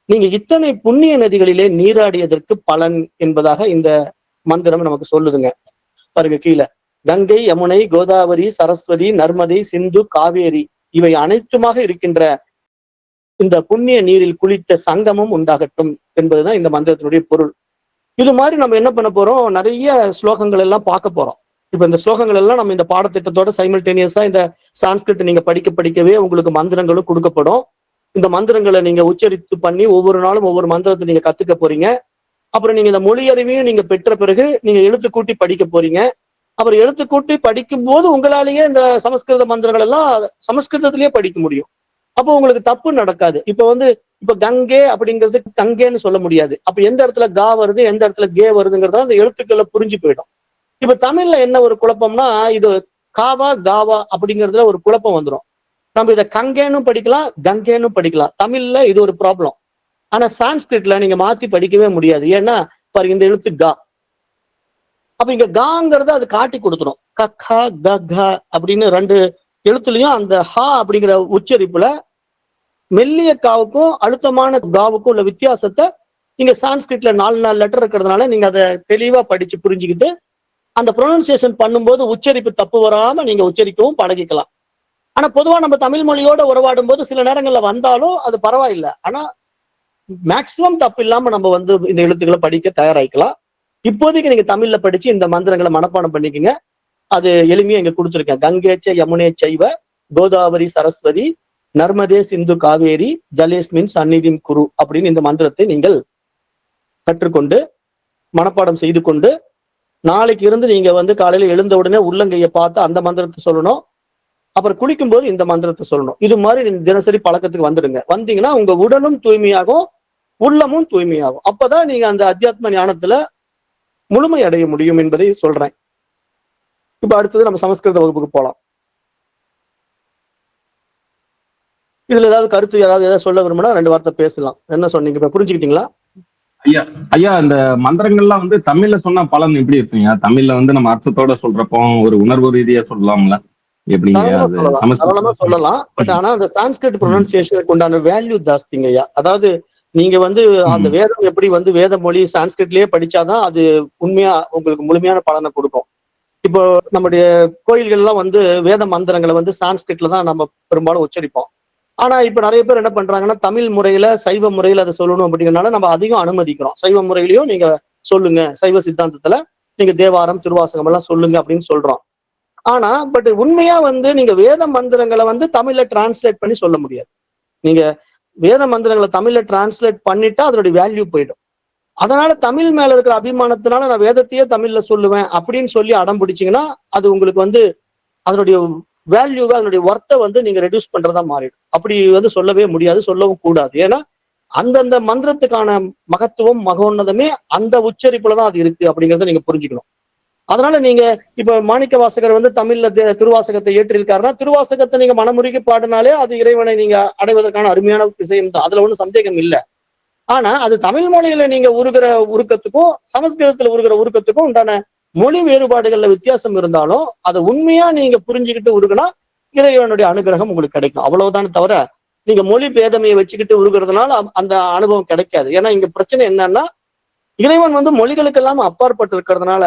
நீங்க இத்தனை புண்ணிய நதிகளிலே நீராடியதற்கு பலன் என்பதாக இந்த மந்திரம் நமக்கு சொல்லுதுங்க. பாருங்க கீழே, கங்கை, யமுனை, கோதாவரி, சரஸ்வதி, நர்மதை, சிந்து, காவேரி இவை அனைத்துமாக இருக்கின்ற இந்த புண்ணிய நீரில் குளித்த சங்கமம் உண்டாகட்டும் என்பதுதான் இந்த மந்திரத்தினுடைய பொருள். இது மாதிரி நம்ம என்ன பண்ண போறோம், நிறைய ஸ்லோகங்கள் எல்லாம் பார்க்க போறோம். இப்ப இந்த ஸ்லோகங்கள் எல்லாம் நம்ம இந்த பாடத்திட்டத்தோட சைமல்டேனியஸா இந்த சான்ஸ்கிரிட் நீங்க படிக்கவே உங்களுக்கு மந்திரங்களும் கொடுக்கப்படும். இந்த மந்திரங்களை நீங்க உச்சரித்து பண்ணி ஒவ்வொரு நாளும் ஒவ்வொரு மந்திரத்தை நீங்க கத்துக்க போறீங்க. அப்புறம் நீங்க இந்த மொழி அறிவையும் நீங்க பெற்ற பிறகு நீங்க எழுத்து கூட்டி படிக்க போறீங்க. அப்புறம் எழுத்து கூட்டி படிக்கும் போது உங்களாலேயே இந்த சமஸ்கிருத மந்திரங்கள் எல்லாம் சமஸ்கிருதத்திலேயே படிக்க முடியும். அப்போ உங்களுக்கு தப்பு நடக்காது. இப்ப கங்கே அப்படிங்கிறது கங்கேன்னு சொல்ல முடியாது. அப்ப எந்த இடத்துல கா வருது எந்த இடத்துல கே வருதுங்கிறத அந்த எழுத்துக்களை புரிஞ்சு போயிடும். இப்ப தமிழ்ல என்ன ஒரு குழப்பம்னா, இது காவா காவா அப்படிங்கிறதுல ஒரு குழப்பம் வந்துடும். நம்ம இதை கங்கேன்னு படிக்கலாம், கங்கேன்னு படிக்கலாம். தமிழ்ல இது ஒரு ப்ராப்ளம். ஆனா சான்ஸ்கிரிட்ல நீங்க மாத்தி படிக்கவே முடியாது. ஏன்னா பாருங்க இந்த எழுத்து கா, அப்ப இங்க காங்கிறத அது காட்டி கொடுத்துரும். கக்கா க அப்படின்னு ரெண்டு எழுத்துலயும் அந்த ஹா அப்படிங்கிற உச்சரிப்புல மெல்லிய காவுக்கும் அழுத்தமான காவுக்கும் உள்ள வித்தியாசத்தை நீங்க சான்ஸ்கிரிட்ல 4 லெட்டர் இருக்கிறதுனால நீங்க அதை தெளிவா படிச்சு புரிஞ்சுக்கிட்டு அந்த ப்ரொனன்சியேஷன் பண்ணும்போது உச்சரிப்பு தப்பு வராம நீங்க உச்சரிக்கவும் பழகிக்கலாம். ஆனா பொதுவா நம்ம தமிழ் மொழியோட உறவாடும் போது சில நேரங்கள்ல வந்தாலும் அது பரவாயில்லை. ஆனா மேக்சிமம் தப்பு இல்லாம நம்ம இந்த எழுத்துக்களை படிக்க தயாராகிக்கலாம். இப்போதைக்கு நீங்க தமிழ்ல படிச்சு இந்த மந்திரங்களை மனப்பாடம் பண்ணிக்கங்க. அது எளிமையா இங்க கொடுத்துருக்கேன். கங்கேச்ச யமுனே சைவ கோதாவரி சரஸ்வதி நர்மதே சிந்து காவேரி ஜலேஸ்மின் சந்நிதிம் குரு அப்படின்னு இந்த மந்திரத்தை நீங்கள் கற்றுக்கொண்டு மனப்பாடம் செய்து கொண்டு நாளைக்கு இருந்து நீங்க காலையில எழுந்த உடனே உள்ளங்கையை பார்த்து அந்த மந்திரத்தை சொல்லணும். அப்புறம் குளிக்கும் போது இந்த மந்திரத்தை சொல்லணும். இது மாதிரி தினசரி பழக்கத்துக்கு வந்துடுங்க. வந்தீங்கன்னா உங்க உடலும் தூய்மையாகும், உள்ளமும் தூய்மையாகும். அப்பதான் நீங்க அந்த அத்தியாத்ம ஞானத்துல முழுமை அடைய முடியும் என்பதை சொல்றேன். இப்ப அடுத்தது நம்ம சமஸ்கிருத வகுப்புக்கு போலாம். இதுல ஏதாவது கருத்து ஏதாவது சொல்ல விரும்பினா 2 வார்த்தை பேசலாம். என்ன சொன்னீங்க, இப்ப புரிஞ்சுக்கிட்டீங்களா? ஐயா இந்த மந்திரங்கள்லாம் தமிழ்ல சொன்னா பலன் எப்படி இருக்குங்க? தமிழ்ல நம்ம அர்த்தத்தோட சொல்றப்போ ஒரு உணர்வு ரீதியா சொல்லலாம்ல? எப்படிங்க சொல்லலாம். பட் ஆனா அந்த சான்ஸ்கிரிட் ப்ரொனன்சியேஷனுக்கு உண்டான வேல்யூ ஜாஸ்திங்க ஐயா. அதாவது நீங்க அந்த வேதம் எப்படி வேத மொழி சான்ஸ்கிரிட்லயே படிச்சாதான் அது உண்மையா உங்களுக்கு முழுமையான பலனை கொடுக்கும். இப்போ நம்முடைய கோயில்கள் எல்லாம் வேத மந்திரங்களை சான்ஸ்கிரிட்ல தான் நம்ம பெரும்பாலும் உச்சரிப்போம். ஆனா இப்ப நிறைய பேர் என்ன பண்றாங்கன்னா, தமிழ் முறையில சைவ முறையில அதை சொல்லணும் அப்படிங்கிறனால நம்ம அதிகம் அனுமதிக்கிறோம். சைவ முறையிலையும் நீங்க சொல்லுங்க, சைவ சித்தாந்தத்துல நீங்க தேவாரம் திருவாசகம் எல்லாம் சொல்லுங்க அப்படின்னு சொல்றோம். ஆனா பட் உண்மையா நீங்க வேத மந்திரங்களை தமிழ்ல டிரான்ஸ்லேட் பண்ணி சொல்ல முடியாது. நீங்க வேத மந்திரங்களை தமிழ்ல டிரான்ஸ்லேட் பண்ணிட்டா அதனுடைய வேல்யூ போயிடும். அதனால தமிழ் மேல இருக்கிற அபிமானத்தினால நான் வேதத்தையே தமிழ்ல சொல்லுவேன் அப்படின்னு சொல்லி அடம் பிடிச்சீங்கன்னா அது உங்களுக்கு அதனுடைய வேல்யூவை அதனுடைய ஒர்த்தை நீங்க ரெடியூஸ் பண்றதா மாறிடும். அப்படி சொல்லவே முடியாது, சொல்லவும் கூடாது. ஏன்னா அந்தந்த மந்திரத்துக்கான மகத்துவம் மகோன்னதமே அந்த உச்சரிப்புலதான் அது இருக்கு அப்படிங்கிறத நீங்க புரிஞ்சுக்கணும். அதனால நீங்க இப்ப மாணிக்க வாசகர் வந்து தமிழ்ல திருவாசகத்தை ஏற்றிருக்காருன்னா திருவாசகத்தை நீங்க மனமுருகி பாடினாலே அது இறைவனை நீங்க அடைவதற்கான அருமையான விஷயம் தான், அதுல ஒன்றும் சந்தேகம் இல்லை. ஆனா அது தமிழ் மொழியில நீங்க உருகிற உருக்கத்துக்கும் சமஸ்கிருதத்துல உருகிற உருக்கத்துக்கும் உண்டான மொழி வேறுபாடுகள்ல வித்தியாசம் இருந்தாலும் அதை உண்மையா நீங்க புரிஞ்சுக்கிட்டு உருகுனா இறைவனுடைய அனுகிரகம் உங்களுக்கு கிடைக்கும், அவ்வளவுதானே தவிர நீங்க மொழி பேதமையை வச்சுக்கிட்டு உருகிறதுனால அந்த அனுபவம் கிடைக்காது. ஏன்னா இங்க பிரச்சனை என்னன்னா இறைவன் வந்து மொழிகளுக்கெல்லாம் அப்பாற்பட்டு இருக்கிறதுனால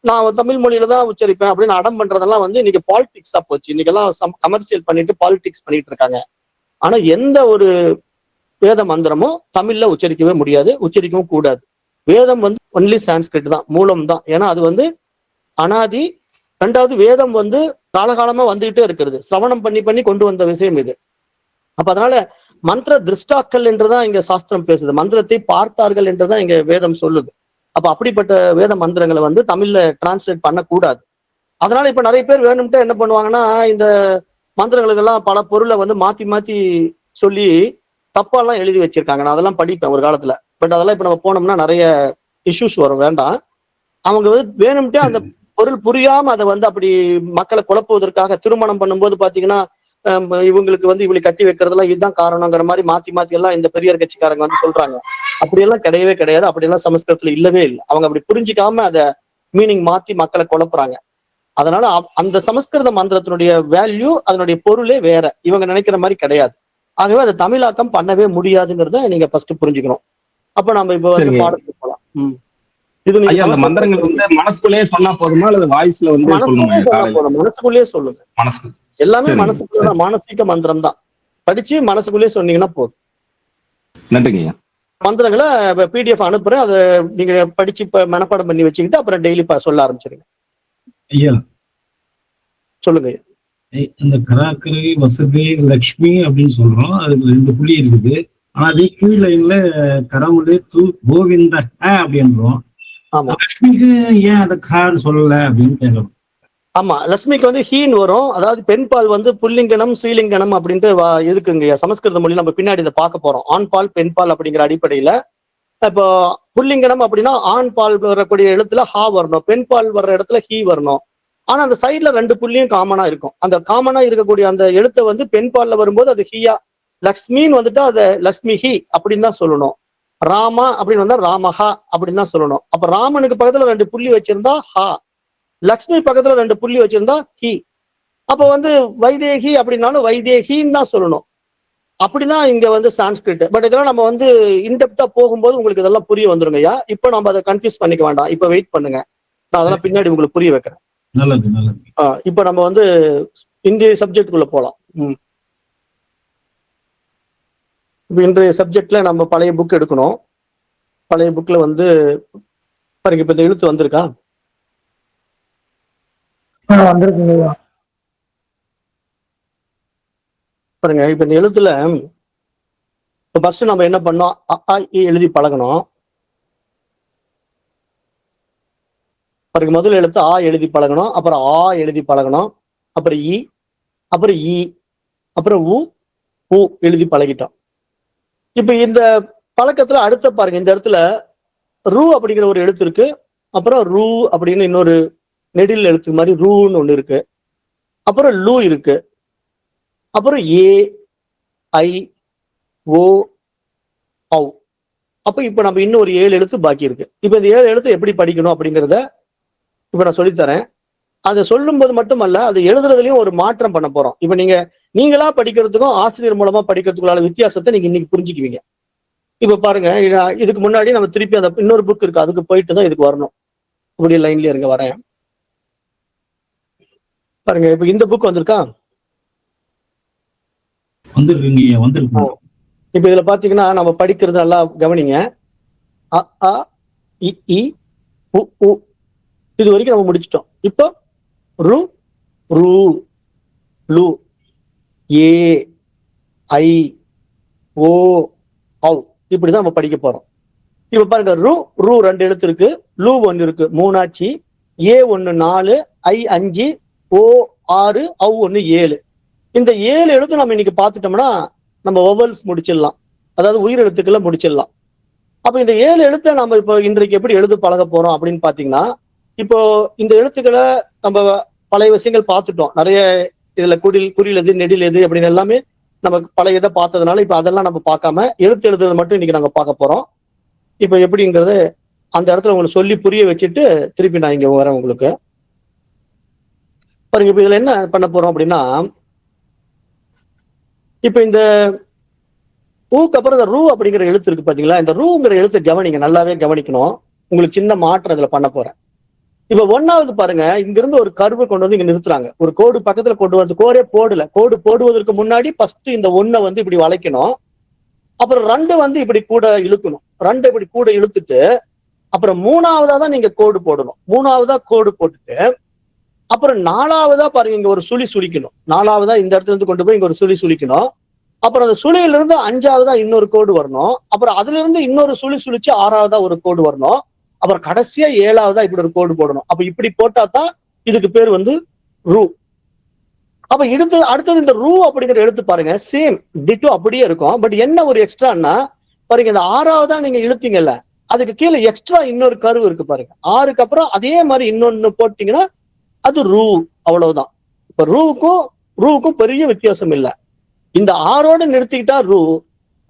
நான் தமிழ் மொழியில தான் உச்சரிப்பேன் அப்படின்னு அடம் பண்றதெல்லாம் வந்து இன்னைக்கு பாலிடிக்ஸா போச்சு. இன்னைக்கெல்லாம் கமர்ஷியல் பண்ணிட்டு பாலிடிக்ஸ் பண்ணிட்டு இருக்காங்க. ஆனா எந்த ஒரு வேத மந்திரமும் தமிழ்ல உச்சரிக்கவே முடியாது, உச்சரிக்கவும் கூடாது. வேதம் வந்து ஒன்லி சான்ஸ்கிரிட் தான், மூலம் தான். ஏன்னா அது வந்து அனாதி. ரெண்டாவது வேதம் வந்து காலகாலமா வந்துகிட்டே இருக்கிறது, சிரவணம் பண்ணி பண்ணி கொண்டு வந்த விஷயம் இது. அப்ப அதனால மந்திர திருஷ்டாக்கள் என்றுதான் இங்க சாஸ்திரம் பேசுது, மந்திரத்தை பார்த்தார்கள் என்றுதான் இங்க வேதம் சொல்லுது. அப்ப அப்படிப்பட்ட வேத மந்திரங்களை வந்து தமிழ்ல டிரான்ஸ்லேட் பண்ணக்கூடாது. அதனால இப்ப நிறைய பேர் வேணும்ட்டு என்ன பண்ணுவாங்கன்னா இந்த மந்திரங்களுக்கெல்லாம் பல பொருளை வந்து மாத்தி மாத்தி சொல்லி தப்பாலாம் எழுதி வச்சிருக்காங்க. நான் அதெல்லாம் படிப்பேன் ஒரு காலத்துல. பட் அதெல்லாம் இப்ப நம்ம போனோம்னா நிறைய இஷ்யூஸ் வரும், வேண்டாம். அவங்க வந்து வேணும்ட்டே அந்த பொருள் புரியாம அதை வந்து அப்படி மக்களை குழப்புவதற்காக திருமணம் பண்ணும்போது பாத்தீங்கன்னா இவங்களுக்கு வந்து இவளை கட்டி வைக்கிறதுலாம் இதுதான் காரணங்கிற மாதிரி மாத்தி மாத்தி எல்லாம் இந்த பெரியார் கட்சிக்காரங்க வந்து சொல்றாங்க. அப்படியெல்லாம் கிடையவே கிடையாது, அப்படியெல்லாம் சமஸ்கிருதத்துல இல்லவே இல்லை. அவங்க அப்படி புரிஞ்சிக்காம அதை மீனிங் மாத்தி மக்களை குழப்புறாங்க. அதனால அந்த சமஸ்கிருத மந்திரத்தினுடைய வேல்யூ அதனுடைய பொருளே வேற, இவங்க நினைக்கிற மாதிரி கிடையாது. ஆகவே அதை தமிழாக்கம் பண்ணவே முடியாதுங்கிறத நீங்க ஃபர்ஸ்ட் புரிஞ்சுக்கணும். அப்ப நம்ம இப்ப வந்து பாடத்துக்கு போலாம். இது நீங்க அந்த மந்திரங்கள் வந்து மனசுக்குள்ளேயே சொன்னா போதுமா அல்லது வாய்ஸ்ல வந்து மனசுக்குள்ளேயே சொல்லுங்க. எல்லாமே மனசுக்குள்ள, மானசீக மந்திரம் தான். படிச்சு மனசுக்குள்ளேயே சொன்னீங்கன்னா போதும். நன்றிங்க. மந்திரங்களை பிடிஎஃப் அனுப்புறேன், அதை நீங்க படிச்சு மனப்பாடம் பண்ணி வச்சுக்கிட்டு அப்புறம் டெய்லி சொல்ல ஆரம்பிச்சிருங்க. ஐயா சொல்லுங்க. இந்த கராக்கரை வசதி லக்ஷ்மி அப்படின்னு சொல்றோம், அதுக்கு 2 புள்ளி இருக்குது. ஆனா அதே கீழ் லைன்ல கரமுலே தூ கோவிந்த அப்படின்றோம். லக்ஷ்மிக்கு ஏன் அதை கான்னு சொல்லல அப்படின்னு கேட்கணும். ஆமா, லட்சுமிக்கு வந்து ஹீன் வரும். அதாவது பெண் பால் வந்து புல்லிங்கனம் ஸ்ரீலிங்கனம் அப்படின்ட்டு இருக்குங்க சமஸ்கிருத மொழி. நம்ம பின்னாடி இதை பார்க்க போறோம். ஆண் பால் பெண் பால் அப்படிங்கிற அடிப்படையில இப்போ புல்லிங்கனம் அப்படின்னா ஆண் பால் வரக்கூடிய இடத்துல ஹா வரணும், பெண் பால் வர்ற இடத்துல ஹீ வரணும். ஆனா அந்த சைட்ல 2 புள்ளியும் காமனா இருக்கும். அந்த காமனா இருக்கக்கூடிய அந்த எழுத்தை வந்து பெண் பால்ல வரும்போது அது ஹியா. லக்ஷ்மின்னு வந்துட்டா அதை லக்ஷ்மி ஹி அப்படின்னு தான் சொல்லணும். ராமா அப்படின்னு வந்தா ராமஹா அப்படின்னு தான் சொல்லணும். அப்ப ராமனுக்கு பக்கத்துல 2 புள்ளி வச்சிருந்தா ஹா, லக்ஷ்மி பக்கத்துல 2 புள்ளி வச்சிருந்தா ஹி. அப்ப வந்து வைதேகி அப்படின்னாலும் வைதேகின்னு தான் சொல்லணும். அப்படிதான் இங்க வந்து சான்ஸ்கிரிட். பட் இதெல்லாம் நம்ம வந்து இன்டெப்தா போகும்போது உங்களுக்கு இதெல்லாம் புரிய வந்துருங்க ஐயா. இப்ப நம்ம அதை கன்ஃபியூஸ் பண்ணிக்க வேண்டாம், இப்ப வெயிட் பண்ணுங்க, நான் அதெல்லாம் பின்னாடி உங்களுக்கு புரிய வைக்கிறேன். நல்லது நல்லது. இப்ப நம்ம வந்து இன்றைய சப்ஜெக்டுக்குள்ள போலாம். இப்ப இன்றைய சப்ஜெக்ட்ல நம்ம பழைய புக் எடுக்கணும். பழைய புக்ல வந்து பாருங்க, இப்ப இந்த எழுத்து வந்திருக்கா? வந்திருக்குங்க பாருங்க, இப்ப இந்த எழுத்துல ஃபர்ஸ்ட் நம்ம என்ன பண்ணோம், அ எழுதி பழகணும். பாருங்க, முதல் எழுத்து ஆ எழுதி பழகணும், அப்புறம் ஆ எழுதி பழகணும், அப்புறம் இ, அப்புறம் இ, அப்புறம் உ எழுதி பழகிட்டோம். இப்ப இந்த பழக்கத்துல அடுத்த பாருங்க, இந்த இடத்துல ரூ அப்படிங்கிற ஒரு எழுத்து இருக்கு, அப்புறம் ரூ அப்படின்னு இன்னொரு நெடில் எழுத்து மாதிரி ரூன்னு ஒண்ணு இருக்கு, அப்புறம் லூ இருக்கு, அப்புறம் ஏ ஐ ஓ ஔ. அப்ப இப்ப நம்ம இன்னும் ஒரு 7 எழுத்து பாக்கி இருக்கு. இப்ப இந்த 7 எழுத்து எப்படி படிக்கணும் அப்படிங்கிறத இப்ப நான் சொல்லித்தரேன். அதை சொல்லும் போது மட்டுமல்ல, அது எழுதுறதுலயும் ஒரு மாற்றம் பண்ண போறோம். இப்ப நீங்களா படிக்கிறதுக்கும் ஆசிரியர் மூலமா படிக்கிறதுக்குள்ள வித்தியாசத்தை நீங்க இன்னைக்கு புரிஞ்சுக்குவீங்க. இப்ப பாருங்க, இதுக்கு முன்னாடி நம்ம திருப்பி அந்த இன்னொரு புக் இருக்கு, அதுக்கு போயிட்டு தான் இதுக்கு வரணும். இப்படி லைன்லயே இருங்க, வரேன். பாருங்க, இப்ப இந்த புக் வந்திருக்கா? வந்திருக்கு. இப்ப இதுல பாத்தீங்கன்னா நம்ம படிக்கிறது நல்லா கவனிங்க. அ ஆ இ ஈ உ உ இது வரைக்கும் நம்ம முடிச்சிட்டோம். இப்போ ரு ரூ லு ஏ ஐ ஓ ஔ இப்படிதான் நம்ம படிக்க போறோம். இப்ப பாருங்க, ரூ 2 எழுத்து இருக்கு, லூ 1 இருக்கு, 3 ஆச்சு, ஏ 1 4, ஐ 5, ஓ 6, ஔ 1 7. இந்த 7 எழுத்து நம்ம இன்னைக்கு பார்த்துட்டோம்னா நம்ம வவல்ஸ் முடிச்சிடலாம், அதாவது உயிர் எழுத்துக்களை முடிச்சிடலாம். அப்ப இந்த 7 எழுத்தை நம்ம இப்போ இன்றைக்கு எப்படி எழுத பழக போறோம் அப்படின்னு பாத்தீங்கன்னா, இப்போ இந்த எழுத்துக்களை நம்ம பழைய விஷயங்கள் பார்த்துட்டோம். நிறைய இதுல குறில் எது நெடில் எது அப்படின்னு எல்லாமே நமக்கு பழைய இதை பார்த்ததுனால இப்ப அதெல்லாம் நம்ம பார்க்காம எழுத்து எழுதுறது மட்டும் இன்னைக்கு நாங்க பார்க்க போறோம். இப்ப எப்படிங்கிறது அந்த இடத்துல உங்களுக்கு சொல்லி புரிய வச்சுட்டு திருப்பி நான் இங்க வரேன் உங்களுக்கு. பாருங்க, இப்ப இதுல என்ன பண்ண போறோம் அப்படின்னா, இப்ப இந்த ஊக்கு அப்புறம் இந்த ரூ அப்படிங்கிற எழுத்து இருக்கு பாத்தீங்களா, இந்த ரூங்கிற எழுத்தை கவனிங்க, நல்லாவே கவனிக்கணும். உங்களுக்கு சின்ன மாற்றம் இதுல பண்ண போறேன். இப்ப ஒன்னாவது பாருங்க, இங்க இருந்து ஒரு கர்வு கொண்டு வந்து இங்க நிறுத்துறாங்க. ஒரு கோடு பக்கத்துல கொண்டு வந்து கோடே போடல. கோடு போடுவதற்கு முன்னாடி ஃபர்ஸ்ட் இந்த ஒன்னை வந்து இப்படி வளைக்கணும். அப்புறம் 2 வந்து இப்படி கூட இழுக்கணும். 2 இப்படி கூட இழுத்துட்டு அப்புறம் 3ஆவதா தான் நீங்க கோடு போடணும். 3ஆவதா கோடு போட்டுட்டு அப்புறம் 4ஆவதா பாருங்க இங்க ஒரு சுழி சுழிக்கணும். 4ஆவதா இந்த இடத்துல இருந்து கொண்டு போய் இங்க ஒரு சுழி சுழிக்கணும். அப்புறம் அந்த சுழியில இருந்து 5ஆவதா இன்னொரு கோடு வரணும். அப்புறம் அதுல இருந்து இன்னொரு சுழி சுழிச்சு 6ஆவதா ஒரு கோடு வரணும். அப்புறம் கடைசியா 7ஆவதா இப்படி ஒரு கோடு போடணும். அப்ப இப்படி போட்டா தான் இதுக்கு பேர் வந்து ரூ. அப்ப அடுத்தது இந்த ரூ அப்படிங்கிற எழுத்து பாருங்க, சேம் டிட்டோ அப்படியே இருக்கும். பட் என்ன ஒரு எக்ஸ்ட்ரான்னா பாருங்க, இந்த 6ஆவதா நீங்க இழுத்தீங்கல்ல, அதுக்கு கீழே எக்ஸ்ட்ரா இன்னொரு கர்வ் இருக்கு பாருங்க. 6க்கு அப்புறம் அதே மாதிரி இன்னொன்னு போட்டீங்கன்னா அது ரூ, அவ்வளவுதான். இப்ப ரூவுக்கும் பெரிய வித்தியாசம் இல்லை. இந்த 6ஓட நிறுத்திக்கிட்டா ரூ,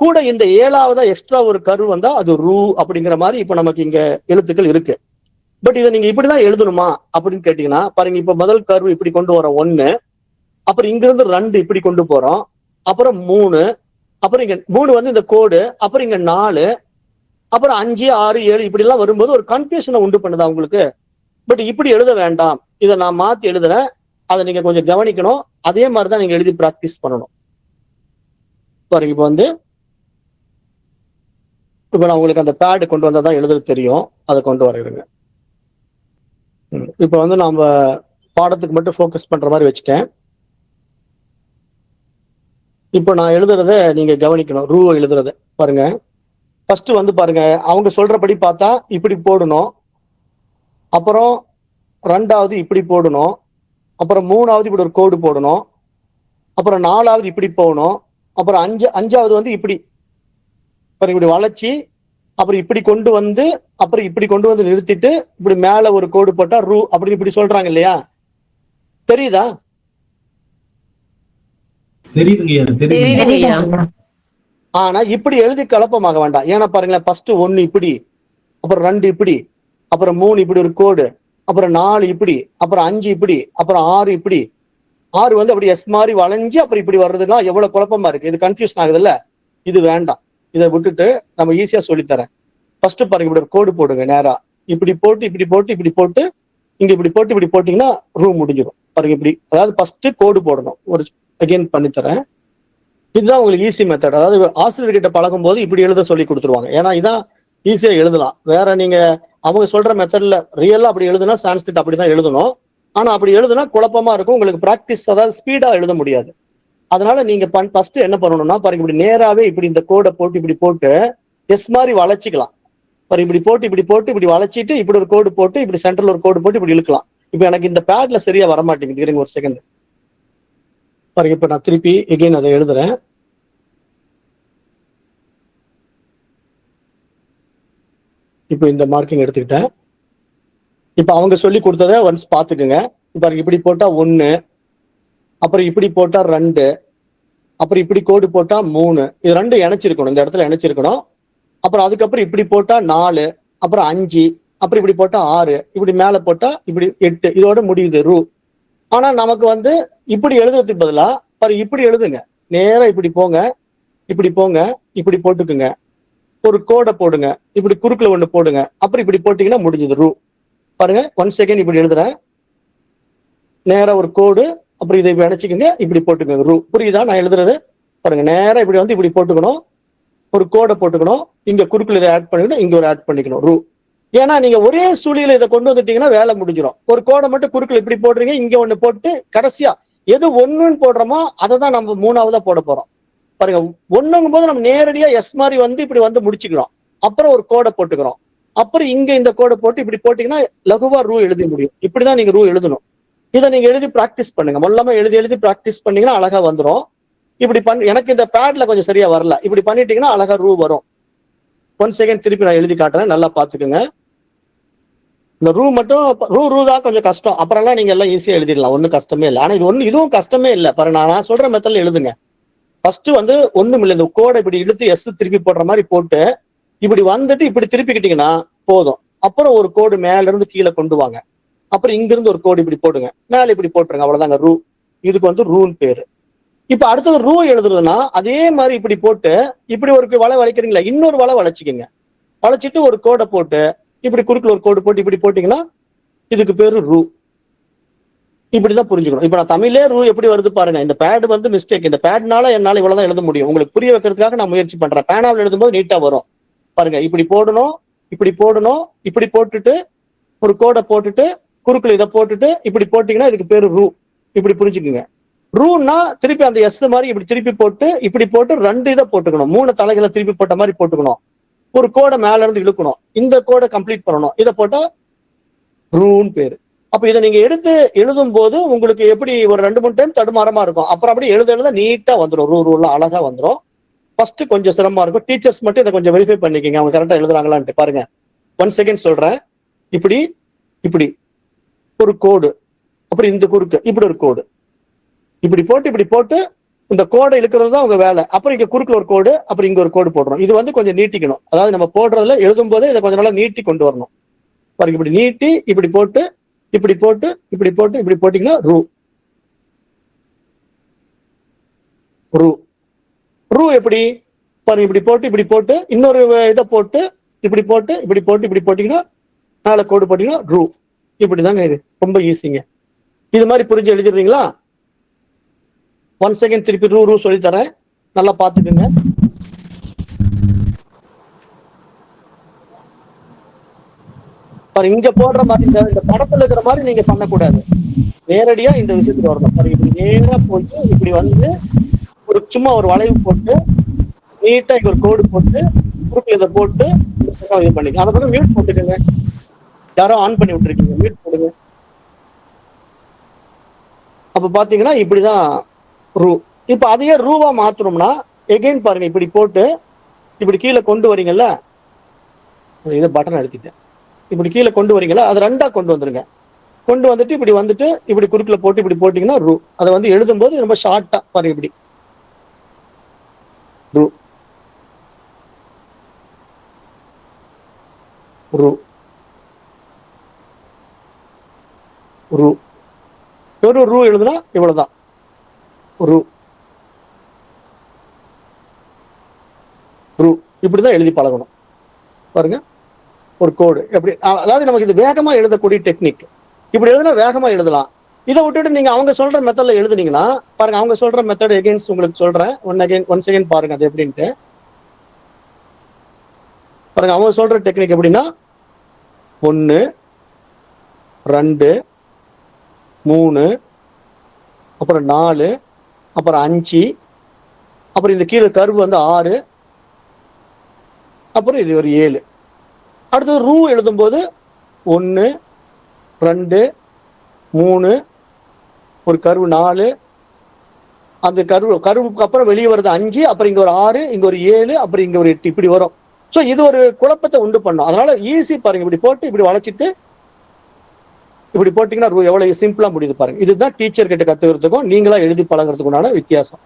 கூட இந்த 7ஆவதா எக்ஸ்ட்ரா ஒரு கர்வ் வந்தா அது ரூ அப்படிங்கிற மாதிரி இப்ப நமக்கு இங்க எழுத்துக்கள் இருக்கு. பட் இதை நீங்க இப்படிதான் எழுதணுமா அப்படின்னு கேட்டீங்கன்னா பாருங்க, இப்ப முதல் கர்வ் இப்படி கொண்டு வரோம் 1, அப்புறம் இங்க இருந்து 2 இப்படி கொண்டு போறோம், அப்புறம் 3, அப்புறம் இங்க 3 வந்து இந்த கோடு, அப்புறம் இங்க 4, அப்புறம் 5, 6, 7 இப்படி எல்லாம் வரும்போது ஒரு கன்ஃபியூஷனை உண்டு பண்ணுதா உங்களுக்கு? பட் இப்படி எழுத வேண்டாம், இதை நான் மாத்தி எழுதுறேன், அதை நீங்க கொஞ்சம் கவனிக்கணும். அதே மாதிரிதான் நீங்க எழுதி பிராக்டிஸ் பண்ணணும். பாருங்க, இப்ப நான் உங்களுக்கு அந்த பேடு கொண்டு வந்தாதான் எழுதுறது தெரியும், அதை கொண்டு வரையிருங்க. இப்ப வந்து நாம பாடத்துக்கு மட்டும் ஃபோக்கஸ் பண்ற மாதிரி வச்சுட்டேன். இப்போ நான் எழுதுறத நீங்க கவனிக்கணும். ரூ எழுதுறத பாருங்க. ஃபர்ஸ்ட் வந்து பாருங்க, அவங்க சொல்றபடி பார்த்தா இப்படி போடணும், அப்புறம் 2ஆவது இப்படி போடணும், அப்புறம் 3ஆவது இப்படி ஒரு கோடு போடணும், அப்புறம் 4ஆவது இப்படி போகணும், அப்புறம் 5ஆவது வந்து இப்படி இப்படி வளைச்சி அப்புறம் இப்படி கொண்டு வந்து அப்புறம் இப்படி கொண்டு வந்து நிறுத்திட்டு இப்படி மேல ஒரு கோடு போட்டா ரூ அப்படின்னு இப்படி சொல்றாங்க இல்லையா? தெரியுதா? தெரியுதுங்கய்யா. ஆனா இப்படி எழுதி குழப்பமாக வேண்டாம். ஏன்னா பாருங்களேன், ஃபர்ஸ்ட் 1 இப்படி, அப்புறம் 2 இப்படி, அப்புறம் 3 இப்படி ஒரு கோடு, அப்புறம் 4 இப்படி, அப்புறம் 5 இப்படி, அப்புறம் 6 இப்படி. 6 வந்து அப்படி எஸ் மாதிரி வளைஞ்சு அப்புறம் இப்படி வர்றதுன்னா எவ்வளவு குழப்பமா இருக்கு. இது கன்ஃபியூஷன் ஆகுது இல்ல? இது வேண்டாம். இதை விட்டுட்டு நம்ம ஈஸியா சொல்லித்தரேன். ஃபர்ஸ்ட் பாருங்க, இப்படி ஒரு கோடு போடுங்க நேரா, இப்படி போட்டு இப்படி போட்டு இப்படி போட்டு இங்க இப்படி போட்டு இப்படி போட்டீங்கன்னா ரூ முடிஞ்சிடும். பாருங்க இப்படி, அதாவது ஃபர்ஸ்ட் கோடு போடணும். ஒரு அகைன் பண்ணித்தரேன். இதுதான் உங்களுக்கு ஈஸி மெத்தட். அதாவது ஆசிரியர்கிட்ட பழகும் போது இப்படி எழுத சொல்லி கொடுத்துருவாங்க. ஏன்னா இதான் ஈஸியா எழுதலாம். வேற நீங்க அவங்க சொல்ற மெத்தட்ல ரியலா அப்படி எழுதுனா சான்ஸ்கிரிட் அப்படிதான் எழுதணும். ஆனா அப்படி எழுதுனா குழப்பமா இருக்கும் உங்களுக்கு. பிராக்டிஸ், அதாவது ஸ்பீடா எழுத முடியாது. அதனால நீங்க ஃபர்ஸ்ட் என்ன பண்ணணும்னா பாருங்க, இப்படி நேராவே இப்படி இந்த கோடை போட்டு இப்படி போட்டு எஸ் மாதிரி வளைச்சிக்கலாம். பாருங்க, இப்படி போட்டு இப்படி போட்டு இப்படி வளைச்சிட்டு இப்படி ஒரு கோடு போட்டு இப்படி சென்டர்ல ஒரு கோடு போட்டு இப்படி இழுக்கலாம். இப்ப எனக்கு இந்த பேட்ல சரியா வரமாட்டேங்குது, இருங்க ஒரு செகண்ட். பாருங்க, இப்ப நான் திருப்பி எகைன் அதை எழுதுறேன். இப்போ இந்த மார்க்கிங் எடுத்துக்கிட்டேன். இப்ப அவங்க சொல்லி கொடுத்ததை ஒன்ஸ் பாத்துக்குங்க. பாருங்க, இப்படி போட்டா 1, அப்புறம் இப்படி போட்டா 2, அப்புறம் இப்படி கோடு போட்டா 3. இது 2 இணைச்சிருக்கணும், இந்த இடத்துல இணைச்சிருக்கணும். அப்புறம் அதுக்கப்புறம் இப்படி போட்டா 4, அப்புறம் 5, அப்புறம் இப்படி போட்டா 6, இப்படி மேல போட்டா இப்படி 8. இதோட முடியுது ரூ. ஆனா நமக்கு வந்து இப்படி எழுதுறதுக்கு பதிலா பாருங்க, இப்படி எழுதுங்க. நேரா இப்படி போங்க, இப்படி போங்க, இப்படி போட்டுக்குங்க, ஒரு கோடை போடுங்க, இப்படி குறுக்குல ஒண்ணு போடுங்க, அப்புறம் இப்படி போட்டீங்கன்னா முடிஞ்சது ரூ. பாருங்க, 1 செகண்ட் இப்படி எழுதுறேன். நேரா ஒரு கோடு, அப்புறம் இதை அடைச்சிக்கங்க, இப்படி போட்டுக்கோங்க ரூ. புரியுதா நான் எழுதுறது? பாருங்க, நேரா இப்படி வந்து இப்படி போட்டுக்கணும், ஒரு கோடை போட்டுக்கணும், இங்க குறுக்குல இதை ஆட் பண்ணிக்கணும், இங்க ஒரு ஆட் பண்ணிக்கணும் ரூ. ஏன்னா நீங்க ஒரே சூழியில இதை கொண்டு வந்துட்டீங்கன்னா வேலை முடிஞ்சிடும். ஒரு கோடை மட்டும் குறுக்குல இப்படி போடுறீங்க, இங்க ஒண்ணு போட்டு கடைசியா எது 1ன்னு போடுறோமோ அதை தான் நம்ம 3ஆவதா போட போறோம். பாருங்க, 1ங்கும் போது நம்ம நேரடியா எஸ் மாதிரி வந்து இப்படி வந்து முடிச்சுக்கிறோம், அப்புறம் ஒரு கோடை போட்டுக்கிறோம், அப்புறம் இங்க இந்த கோடை போட்டு இப்படி போட்டீங்கன்னா லகுவா ரூ எழுத முடியும். இப்படிதான் நீங்க ரூ எழுதணும். இதை நீங்க எழுதி பிராக்டிஸ் பண்ணுங்க. மொல்லமா எழுதி பிராக்டிஸ் பண்ணீங்கன்னா அழகா வந்துடும். இப்படி எனக்கு இந்த பேட்ல கொஞ்சம் சரியா வரல, இப்படி பண்ணிட்டீங்கன்னா அழகா ரூ வரும். 1 செகண்ட் திருப்பி நான் எழுதி காட்டுறேன், நல்லா பாத்துக்கோங்க. இந்த ரூ மட்டும் ரூ தான் கொஞ்சம் கஷ்டம். அப்புறம்லாம் நீங்க எல்லாம் ஈஸியா எழுதிடலாம், ஒன்றும் கஷ்டமே இல்லை. ஆனா இதுவும் கஷ்டமே இல்லை பாருங்க. நான் சொல்ற மெத்தட்ல எழுதுங்க. ஃபர்ஸ்ட் வந்து ஒண்ணும் இல்லை, இந்த கோடை இப்படி இழுத்து எஸ் திருப்பி போடுற மாதிரி போட்டு இப்படி வந்துட்டு இப்படி திருப்பிக்கிட்டீங்கன்னா போதும். அப்புறம் ஒரு கோடு மேல இருந்து கீழே கொண்டு வாங்க. அப்புறம் இங்க இருந்து ஒரு கோடு இப்படி போடுங்க, மேல இப்படி போட்டுருங்க. அவ்வளவுதாங்க ரூ. இதுக்கு வந்து ரூன்னு பேரு. இப்ப அடுத்தது ரூ எழுதுறதுன்னா அதே மாதிரி இப்படி போட்டு இப்படி ஒரு வளை வளைக்கிறீங்களா, இன்னொரு வளை வளைச்சிக்கங்க. வளைச்சிட்டு ஒரு கோடை போட்டு இப்படி குறுக்குல ஒரு கோடு போட்டு இப்படி போட்டீங்கன்னா இதுக்கு பேரு ரூ. இப்படிதான் புரிஞ்சுக்கணும். இப்ப நான் தமிழ்லே ரூ எப்படி வருது பாருங்க. இந்த பேட் வந்து மிஸ்டேக். இந்த பேட்னால என்னால இவ்வளவுதான் எழுத முடியும். உங்களுக்கு புரிய வைக்கிறதுக்காக நான் முயற்சி பண்றேன். பேனாவில் எழுதும்போது நீட்டா வரும் பாருங்க. இப்படி போடணும், இப்படி போடணும், இப்படி போட்டுட்டு ஒரு கோடை போட்டுட்டு குறுக்குல இதை போட்டுட்டு இப்படி போட்டீங்கன்னா இதுக்கு பேரு ரூ. இப்படி புரிஞ்சுக்குங்க. ரூன்னா திருப்பி அந்த எஸ் மாதிரி இப்படி திருப்பி போட்டு இப்படி போட்டு 2 இதை போட்டுக்கணும். 3 தலைகளை திருப்பி போட்ட மாதிரி போட்டுக்கணும். ஒரு கோடை மேல இருந்து இழுக்கணும். இந்த கோடை கம்ப்ளீட் பண்ணணும். இதை போட்டா ரூன்னு பேரு. அப்ப இதை நீங்க எடுத்து எழுதும் போது உங்களுக்கு எப்படி ஒரு 2-3 டைம் தடுமாறமா இருக்கும். அப்புறம் அப்படியே எழுத நீட்டா வந்துடும். ரூலாம் அழகா வந்துடும். ஃபர்ஸ்ட் கொஞ்சம் சிரமமா இருக்கும். டீச்சர்ஸ் மட்டும் இதை கொஞ்சம் வெரிஃபை பண்ணிக்கங்க, அவங்க கரெக்டா எழுதுறாங்களான்ட்டு பாருங்க. 1 செகண்ட் சொல்றேன். இப்படி இப்படி ஒரு கோடு, அப்புறம் இந்த குறுக்கு இப்படி ஒரு கோடு, இப்படி போட்டு இந்த கோடை இழுக்கிறது தான் உங்க வேலை. அப்புறம் இங்க குறுக்குல ஒரு கோடு, அப்புறம் இங்க ஒரு கோடு போடுறோம். இது வந்து கொஞ்சம் நீட்டிக்கணும். அதாவது நம்ம போடுறதுல எழுதும் போதே இதை கொஞ்சம் நல்லா நீட்டி கொண்டு வரணும் பாருங்க. இப்படி நீட்டி இப்படி போட்டு இப்படி போட்டு இப்படி போட்டு இப்படி போட்டீங்கன்னா ரூ. ரூ ரூ எப்படி பாருங்க. இப்படி போட்டு இன்னொரு இதை போட்டு இப்படி போட்டு இப்படி போட்டு இப்படி போட்டீங்கன்னா 4 கோடு போட்டீங்கன்னா ரூ. இப்படிதாங்க. இது ரொம்ப ஈஸிங்க. இது மாதிரி புரிஞ்சு எழுதிடுறீங்களா? 1 செகண்ட் திருப்பி ரூ சொல்லி தரேன், நல்லா பாத்துக்குங்க. இங்க போடுற மாதிரி இந்த படத்துல இருக்கிற மாதிரி நீங்க பண்ணக்கூடாது. நேரடியா இந்த விஷயத்துக்கு வரணும். இப்படி நேரா போயிட்டு இப்படி வந்து ஒரு சும்மா ஒரு வளைவு போட்டு நீட்டா இங்க ஒரு கோடு போட்டு குறுக்கு இதை போட்டு இது பண்ணிக்க. அதை கூட மியூட் போட்டுக்கோங்க. யாரோ ஆன் பண்ணி விட்டுருக்கீங்க, மியூட் போடுங்க. அப்ப பாத்தீங்கன்னா இப்படிதான் ரூ. இப்ப அதையே ரூவா மாத்தணும்னா எகைன் பாருங்க. இப்படி போட்டு இப்படி கீழே கொண்டு வரீங்கல்ல, இதை பட்டன் அழுத்திட்டேன். இப்படி கீழே கொண்டு வரீங்களா, அதை 2ஆ கொண்டு வந்துருங்க. கொண்டு வந்துட்டு இப்படி குறுக்குல போட்டு இப்படி போட்டீங்கன்னா ரூ. அதை வந்து எழுதும் போது ரொம்ப ஷார்ட்டா பாருங்க. இப்படி ரூ ரூ ரூ. வெறும் ரூ எழுதுனா இவ்வளவுதான் ரூ. ரூ இப்படிதான் எழுதி பழகணும் பாருங்க. ஒரு கோடு எப்படி, அதாவது நமக்கு இது வேகமா எழுதக்கூடிய டெக்னிக். இப்படி எழுதுனா வேகமா எழுதலாம். இதை விட்டுட்டு நீங்க அவங்க சொல்ற மெத்தட்ல எழுதுனீங்கன்னா பாருங்க. அவங்க சொல்ற மெத்தட் எகைன்ஸ் உங்களுக்கு சொல்றேன். 1 செகண்ட் பாருங்க அது எப்படின்ட்டு பாருங்க. அவங்க சொல்ற டெக்னிக் எப்படின்னா 1 2 3 அப்புறம் 4 அப்புறம் 5 அப்புறம் இந்த கீழே கர்வு வந்து 6 அப்புறம் இது ஒரு 7. அடுத்தது ரூ எழுதும் போது 1 2 3 ஒரு கர்வு 4, அந்த கருவுக்கு அப்புறம் வெளியே வருது 5, அப்புறம் இங்க ஒரு 6, இங்க ஒரு 7, அப்புறம் இங்க ஒரு 8, இப்படி வரும். ஸோ இது ஒரு குழப்பத்தை உண்டு பண்ணும். அதனால ஈஸி பாருங்க. இப்படி போட்டு இப்படி வளைச்சிட்டு இப்படி போட்டீங்கன்னா ரூ எவ்வளவு சிம்பிளா முடியுது பாருங்க. இதுதான் டீச்சர் கிட்ட கத்துக்கிறதுக்கும் நீங்களா எழுதி பழகிறதுக்குண்டான வித்தியாசம்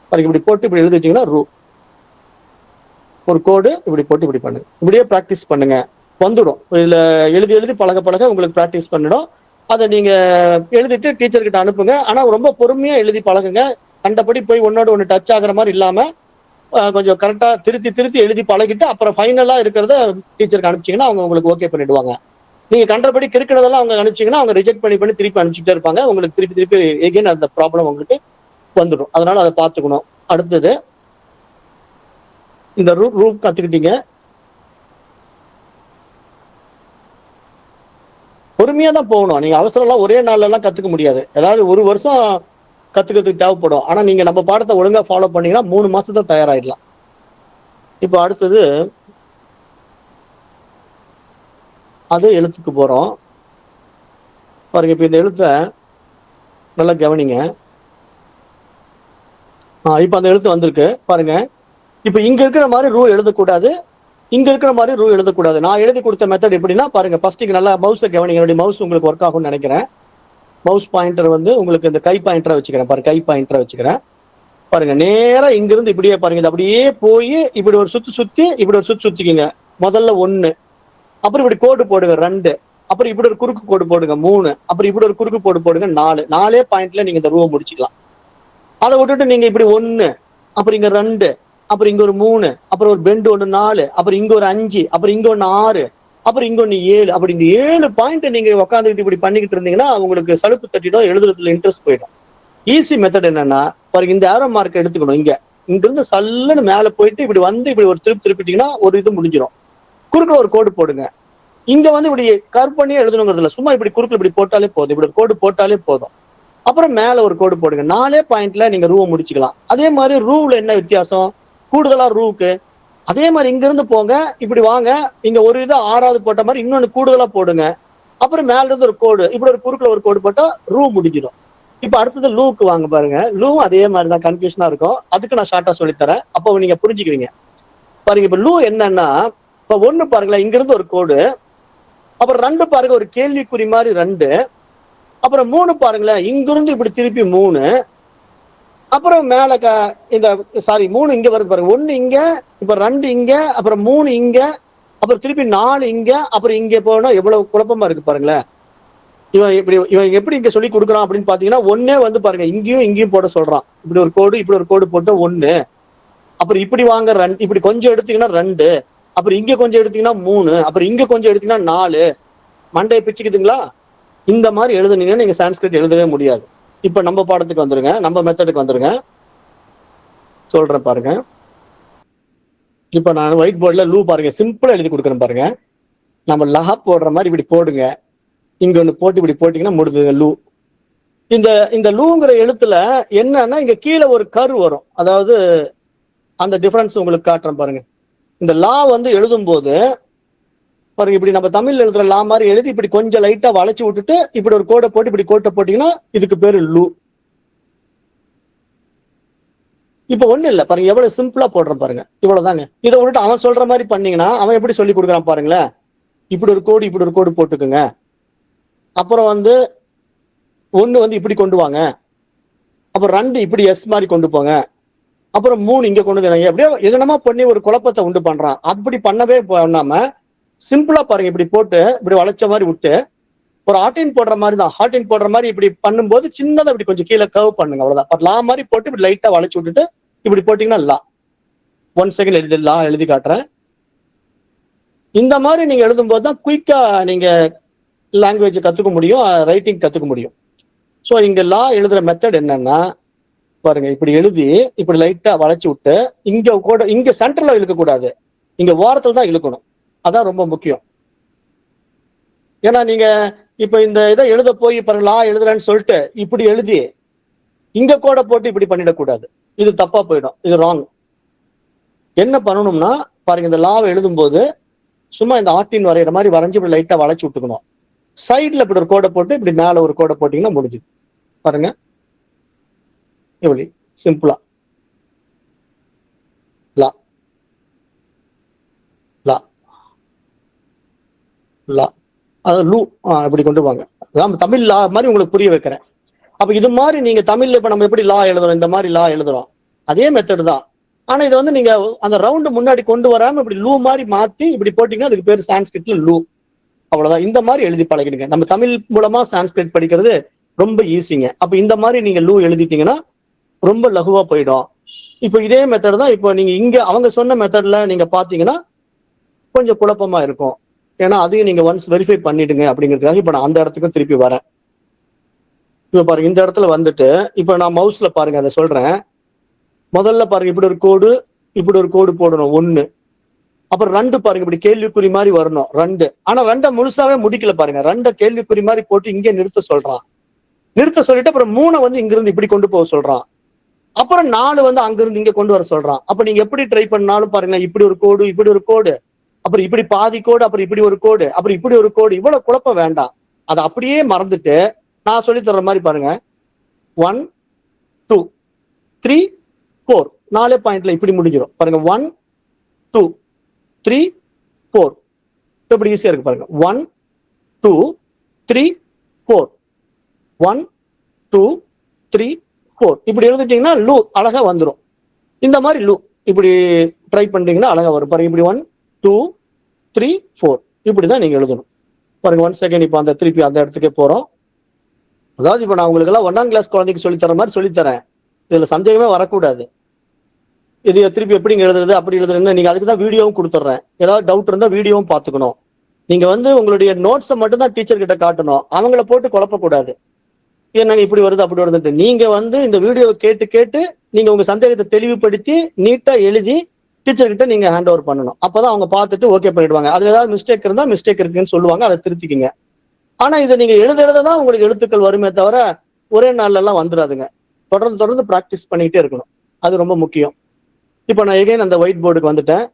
பாருங்க. இப்படி போட்டு இப்படி எழுதிட்டீங்கன்னா ரூ. ஒரு கோடு இப்படி போட்டு இப்படி பண்ணுங்க. இப்படியே பிராக்டிஸ் பண்ணுங்க, வந்துடும். இதுல எழுதி பழக உங்களுக்கு பிராக்டிஸ் பண்ணிடும். அதை நீங்க எழுதிட்டு டீச்சர் கிட்ட அனுப்புங்க. ஆனா ரொம்ப பொறுமையா எழுதி பழகுங்க. கண்டபடி போய் ஒன்னோட ஒன்று டச் ஆகுற மாதிரி இல்லாம கொஞ்சம் கரெக்டா திருத்தி எழுதி பழகிட்டு அப்புறம் ஃபைனலா இருக்கிறத டீச்சருக்கு அனுப்பிச்சிங்கன்னா அவங்க உங்களுக்கு ஓகே பண்ணிடுவாங்க. நீங்க கண்டபடி கிறுக்கிறதெல்லாம் அவங்க அனுப்பிச்சிங்கன்னா அவங்க ரிஜெக்ட் பண்ணி திருப்பி அனுப்பிச்சுட்டே இருப்பாங்க. உங்களுக்கு திருப்பி எகைன் அந்த ப்ராப்ளம் உங்களுக்கு வந்துடும். அதனால அதை பார்த்துக்கணும். அடுத்தது இந்த ரூ கத்துக்கிட்டீங்க. பொறுமையா தான் போகணும். நீங்க அவசரம் ஒரே நாள்ல எல்லாம் கத்துக்க முடியாது. ஏதாவது 1 வருஷம் கத்துக்கிறதுக்கு தேவைப்படும். ஆனா நீங்க நம்ம பாடத்தை ஒழுங்கா ஃபாலோ பண்ணீங்கன்னா 3 மாசத்துல தயாராயிடலாம். இப்போ அடுத்தது அது எழுத்துக்கு போறோம் பாருங்க. இப்ப இந்த எழுத்தை நல்லா கவனிங்க. இப்ப அந்த எழுத்து வந்திருக்கு பாருங்க. இப்ப இங்க இருக்கிற மாதிரி ரூ எழுதக்கூடாது, இங்க இருக்கிற மாதிரி ரூ எழுதக்கூடாது. நான் எழுதி கொடுத்த மெத்தட் எப்படின்னா பாருங்க, ஃபர்ஸ்ட் இங்க நல்லா மவுஸை கவனிங்க. என்னுடைய மவுஸ் உங்களுக்கு ஒர்க் ஆகும்னு நினைக்கிறேன். மவுஸ் பாயிண்டர் வந்து உங்களுக்கு இந்த கை பாயிண்டரை வச்சுக்கிறேன் பாருங்க, கை பாயிண்டரை வச்சுக்கிறேன் பாருங்க. நேரா இங்கிருந்து இப்படியே பாருங்க, இது அப்படியே போய் இப்படி ஒரு சுத்தி இப்படி ஒரு சுத்திக்கிங்க. முதல்ல 1, அப்புறம் இப்படி கோடு போடுங்க 2, அப்புறம் இப்படி ஒரு குறுக்கு கோடு போடுங்க 3, அப்புறம் இப்படி ஒரு குறுக்கு கோடு போடுங்க 4. 4 பாயிண்ட்ல நீங்க இந்த ரூவை முடிச்சுக்கலாம். அதை விட்டுட்டு நீங்க இப்படி 1, அப்புறம் இங்க 2, அப்புறம் இங்க ஒரு 3, அப்புறம் ஒரு பெண்டு 1 4, அப்புறம் இங்க ஒரு 5, அப்புறம் இங்க 1 6, அப்புறம் இங்க 1 7, அப்படி இந்த 7 பாயிண்ட் நீங்க உட்காந்துக்கிட்டு இப்படி பண்ணிக்கிட்டு இருந்தீங்கன்னா உங்களுக்கு சலுப்பு தட்டிடும், எழுதுறதுல இன்ட்ரெஸ்ட் போயிடும். ஈஸி மெத்தட் என்னன்னா பாருங்க, இந்த ஏரோ மார்க் எடுத்துக்கணும். இங்க இருந்து சல்லுன்னு மேல போயிட்டு இப்படி வந்து இப்படி ஒரு திருப்பிட்டீங்கன்னா ஒரு இது முடிஞ்சிடும். குறுக்குல ஒரு கோடு போடுங்க. இங்க வந்து இப்படி கர்வ் பண்ணியே எழுதணுங்கிறது இல்ல, சும்மா இப்படி குறுக்குல இப்படி போட்டாலே போதும், இப்படி ஒரு கோடு போட்டாலே போதும். அப்புறம் மேல ஒரு கோடு போடுங்க. 4 பாயிண்ட்ல நீங்க ரூவை முடிச்சுக்கலாம். அதே மாதிரி ரூவ்ல என்ன வித்தியாசம், கூடுதலா ரூவுக்கு அதே மாதிரி இங்க இருந்து போங்க, இப்படி வாங்க, இங்க ஒரு இது 6வது போட்ட மாதிரி இன்னொன்னு கூடுதலா போடுங்க. அப்புறம் மேல இருந்து ஒரு கோடு இப்படி ஒரு குறுக்குல ஒரு கோடு போட்டா ரூ முடிஞ்சிடும். இப்ப அடுத்தது லூக்கு வாங்க பாருங்க. லூவும் அதே மாதிரிதான் கன்ஃபியூஷனா இருக்கும். அதுக்கு நான் ஷார்ட்டா சொல்லித்தரேன், அப்போ நீங்க புரிஞ்சுக்குவீங்க. பாருங்க, இப்ப லூ என்னன்னா, இப்ப 1 பாருங்களேன், இங்க இருந்து ஒரு கோடு, அப்புறம் 2 பாருங்க ஒரு கேள்விக்குறி மாதிரி 2, அப்புறம் 3 பாருங்களேன், இங்கிருந்து இப்படி திருப்பி 3, அப்புறம் மேல இந்த 3 இங்க வருது பாருங்க, 1 இங்க, இப்ப 2 இங்க, அப்புறம் 3 இங்க, அப்புறம் திருப்பி 4 இங்க, அப்புறம் இங்க போனா எவ்வளவு குழப்பமா இருக்கு பாருங்களேன். இவன் எப்படி இங்க சொல்லி கொடுக்குறான் அப்படின்னு பாத்தீங்கன்னா, 1 வந்து பாருங்க இங்கேயும் போட சொல்றான். இப்படி ஒரு கோடு இப்படி ஒரு கோடு போட்டு 1, அப்புறம் இப்படி வாங்க 2, இப்படி கொஞ்சம் எடுத்தீங்கன்னா 2, அப்புறம் இங்க கொஞ்சம் எடுத்தீங்கன்னா 3, அப்புறம் இங்க கொஞ்சம் எடுத்தீங்கன்னா 4. மண்டையை பிச்சுக்குதுங்களா? இந்த மாதிரி எழுதுனீங்கன்னா நீங்க சான்ஸ்கிரிட் எழுதவே முடியாது. இப்ப நம்ம பாடத்துக்கு வந்துருங்க, நம்ம மெத்தடுக்கு வந்துருங்க, சொல்றேன் பாருங்க. இப்ப நான் ஒயிட் போர்ட்ல லூ பாருங்க சிம்பிளா எழுதி கொடுக்குறேன் பாருங்க. நம்ம லா போடுற மாதிரி இப்படி போடுங்க, இங்க ஒண்ணு போட்டு இப்படி போட்டீங்கன்னா முடிஞ்சது லூ. இந்த லூங்கிற எழுத்துல என்னன்னா, இங்க கீழே ஒரு கர்வ் வரும். அதாவது அந்த டிஃபரன்ஸ் உங்களுக்கு காட்டுறேன் பாருங்க. இந்த லா வந்து எழுதும் போது பாருங்க, இப்படி நம்ம தமிழ்ல எழுதுற லா மாதிரி எழுதி இப்படி கொஞ்சம் லைட்டா வளைச்சு விட்டுட்டு இப்படி ஒரு கோடை போட்டு இப்படி கோட்டை போட்டீங்கன்னா இதுக்கு பேரு லூ. இப்ப ஒண்ணு இல்ல பாருங்க, எவ்வளவு சிம்பிளா போடுறேன் பாருங்க, இவ்வளவுதாங்க. இதை விட்டுட்டு அவன் சொல்ற மாதிரி பண்ணீங்கன்னா அவன் எப்படி சொல்லி கொடுக்குறான் பாருங்களேன். இப்படி ஒரு கோடு இப்படி ஒரு கோடு போட்டுக்குங்க, அப்புறம் வந்து 1 வந்து இப்படி கொண்டு வாங்க, அப்புறம் 2 இப்படி எஸ் மாதிரி கொண்டு போங்க, அப்புறம் 3 இங்க கொண்டு வந்து எப்படியோ எதனமா பண்ணி ஒரு குழப்பத்தை உண்டு பண்றான். அப்படி பண்ணவே பண்ணாம சிம்பிளா பாருங்க, இப்படி போட்டு இப்படி வளைச்ச மாதிரி விட்டு ஒரு ஹார்டின் போடுற மாதிரி தான், ஹார்டின் போடுற மாதிரி இப்படி பண்ணும்போது சின்னதா இப்படி கொஞ்சம் கீழே கர்வ் பண்ணுங்க, அவ்வளவுதான். லா மாதிரி போட்டு இப்படி லைட்டா வளைச்சு விட்டுட்டு இப்படி போட்டீங்கன்னா லா. 1 செகண்ட் எழுதி லா எழுதி காட்டுறேன். இந்த மாதிரி நீங்க எழுதும் போது தான் குயிக்கா நீங்க லாங்குவேஜ் கத்துக்க முடியும், ரைட்டிங் கத்துக்க முடியும். ஸோ இங்க லா எழுதுற மெத்தட் என்னன்னா பாருங்க, இப்படி எழுதி இப்படி லைட்டா வளைச்சு விட்டு இங்க கூட இங்க சென்டர்ல இழுக்க கூடாது, இங்க ஓரத்துல தான் இழுக்கணும். அதான் ரொம்ப முக்கியம். ஏன்னா நீங்க இப்ப இந்த இதை எழுத போய் பாருங்க, லா எழுதுறேன்னு சொல்லிட்டு இப்படி எழுதி இங்க கோடை போட்டு இப்படி பண்ணிடக்கூடாது, இது தப்பா போயிடும், இது ராங். என்ன பண்ணணும்னா பாருங்க, இந்த லாவை எழுதும் போது சும்மா இந்த ஆர்டின் வரைகிற மாதிரி வரைஞ்சு இப்படி லைட்டா வளைச்சு விட்டுக்கணும். சைட்ல இப்படி ஒரு கோடை போட்டு இப்படி மேல ஒரு கோடை போட்டீங்கன்னா முடிஞ்சு. பாருங்க எப்படி சிம்பிளா லா லா லா, அது லூ இப்படி கொண்டு வாங்க. அதான் தமிழ் லா மாதிரி உங்களுக்கு புரிய வைக்கிறேன். அப்ப இது மாதிரி நீங்க தமிழ்ல இப்ப நம்ம எப்படி லா எழுதுறோம், இந்த மாதிரி லா எழுதுறோம், அதே மெத்தட் தான். ஆனா இது வந்து நீங்க அந்த ரவுண்டு முன்னாடி கொண்டு வராம இப்படி லூ மாதிரி மாத்தி இப்படி போட்டீங்கன்னா அதுக்கு பேர் சான்ஸ்கிரிட்ல லூ. அவ்வளவுதான். இந்த மாதிரி எழுதி பழகிடுங்க. நம்ம தமிழ் மூலமா சான்ஸ்கிரிட் படிக்கிறது ரொம்ப ஈஸிங்க. அப்ப இந்த மாதிரி நீங்க லூ எழுதிட்டீங்கன்னா ரொம்ப லகுவா போயிடும். இப்போ இதே மெத்தட் தான் இப்போ நீங்க இங்க அவங்க சொன்ன மெத்தட்ல நீங்க பாத்தீங்கன்னா கொஞ்சம் குழப்பமா இருக்கும். ஏன்னா அதையும் நீங்க ஒன்ஸ் வெரிஃபை பண்ணிடுங்க அப்படிங்கிறதுக்காக இப்ப நான் அந்த இடத்துக்கும் திருப்பி வரேன். இப்ப பாருங்க, இந்த இடத்துல வந்துட்டு இப்ப நான் மவுஸ்ல பாருங்க அதை சொல்றேன். முதல்ல பாருங்க, இப்படி ஒரு கோடு இப்படி ஒரு கோடு போடணும் 1, அப்புறம் 2 பாருங்க இப்படி கேள்விக்குறி மாதிரி வரணும் 2. ஆனா 2 முழுசாவே முடிக்கல பாருங்க, 2 கேள்விக்குறி மாதிரி போட்டு இங்கே நிறுத்த சொல்றான். நிறுத்த சொல்லிட்டு அப்புறம் 3 வந்து இங்க இருந்து இப்படி கொண்டு போக சொல்றான். அப்புறம் 4 வந்து அங்கிருந்து இங்க கொண்டு வர சொல்றான். அப்ப நீங்க எப்படி ட்ரை பண்ணாலும் பாருங்க, இப்படி ஒரு கோடு இப்படி ஒரு கோடு, அப்புறம் இப்படி பாதி கோடு, அப்புறம் இப்படி ஒரு கோடு, அப்புறம் இப்படி ஒரு கோடு, இவ்வளவு குழப்பம் வேண்டாம். அதை அப்படியே மறந்துட்டு நான் சொல்லி தர்ற மாதிரி பாருங்க, 1 2 3 4 4 பாயிண்ட்ல இப்படி முடிஞ்சிடும் பாருங்க. 1 2 3 4. இப்படி ஈஸியா இருக்கு பாருங்க. 1 2 3 4. 1 2 3 4. இப்படி எழுதிட்டீங்கன்னா லூ அழகா வந்துடும். இந்த மாதிரி லூ இப்படி ட்ரை பண்றீங்கன்னா அழகா வரும் பாருங்க. இப்படி 1 2 3 4 இப்படிதான் நீங்க எழுதணும் பாருங்க. 1 செகண்ட். இப்போ அந்த திருப்பி அந்த இடத்துக்கே போறோம். அதாவது இப்ப நான் உங்களுக்கு எல்லாம் 1ஆம் கிளாஸ் குழந்தைக்கு சொல்லித்தர மாதிரி சொல்லித்தரேன். இதுல சந்தேகமே வரக்கூடாது. இது திருப்பி எப்படி எழுதுறது அப்படி எழுதுறதுன்னு நீங்க அதுக்கு தான் வீடியோவும் கொடுத்துட்றேன். ஏதாவது டவுட் இருந்தா வீடியோவும் பார்த்துக்கணும். நீங்க வந்து உங்களுடைய நோட்ஸை மட்டும் தான் டீச்சர் கிட்ட காட்டணும். அவங்கள போட்டு குழப்பக்கூடாது. என்னங்க இப்படி வருது அப்படி வருதுன்ட்டு. நீங்க வந்து இந்த வீடியோவை கேட்டு கேட்டு நீங்க உங்க சந்தேகத்தை தெளிவுபடுத்தி நீட்டா எழுதி டீச்சர் கிட்ட நீங்க ஹேண்ட் ஓவர் பண்ணணும். அப்பதான் அவங்க பார்த்துட்டு ஓகே பண்ணிடுவாங்க. அது ஏதாவது மிஸ்டேக் இருந்தா மிஸ்டேக் இருக்குன்னு சொல்லுவாங்க, அதை திருத்திக்கிங்க. ஆனா இதை நீங்க எழுதுறதுதான் உங்களுக்கு எழுத்துக்கள் வருமே தவிர ஒரே நாள்ல எல்லாம் வந்துடாதுங்க. தொடர்ந்து தொடர்ந்து பிராக்டிஸ் பண்ணிக்கிட்டே இருக்கணும். அது ரொம்ப முக்கியம். இப்ப நான் எகைன் அந்த ஒயிட் போர்டுக்கு வந்துட்டேன்.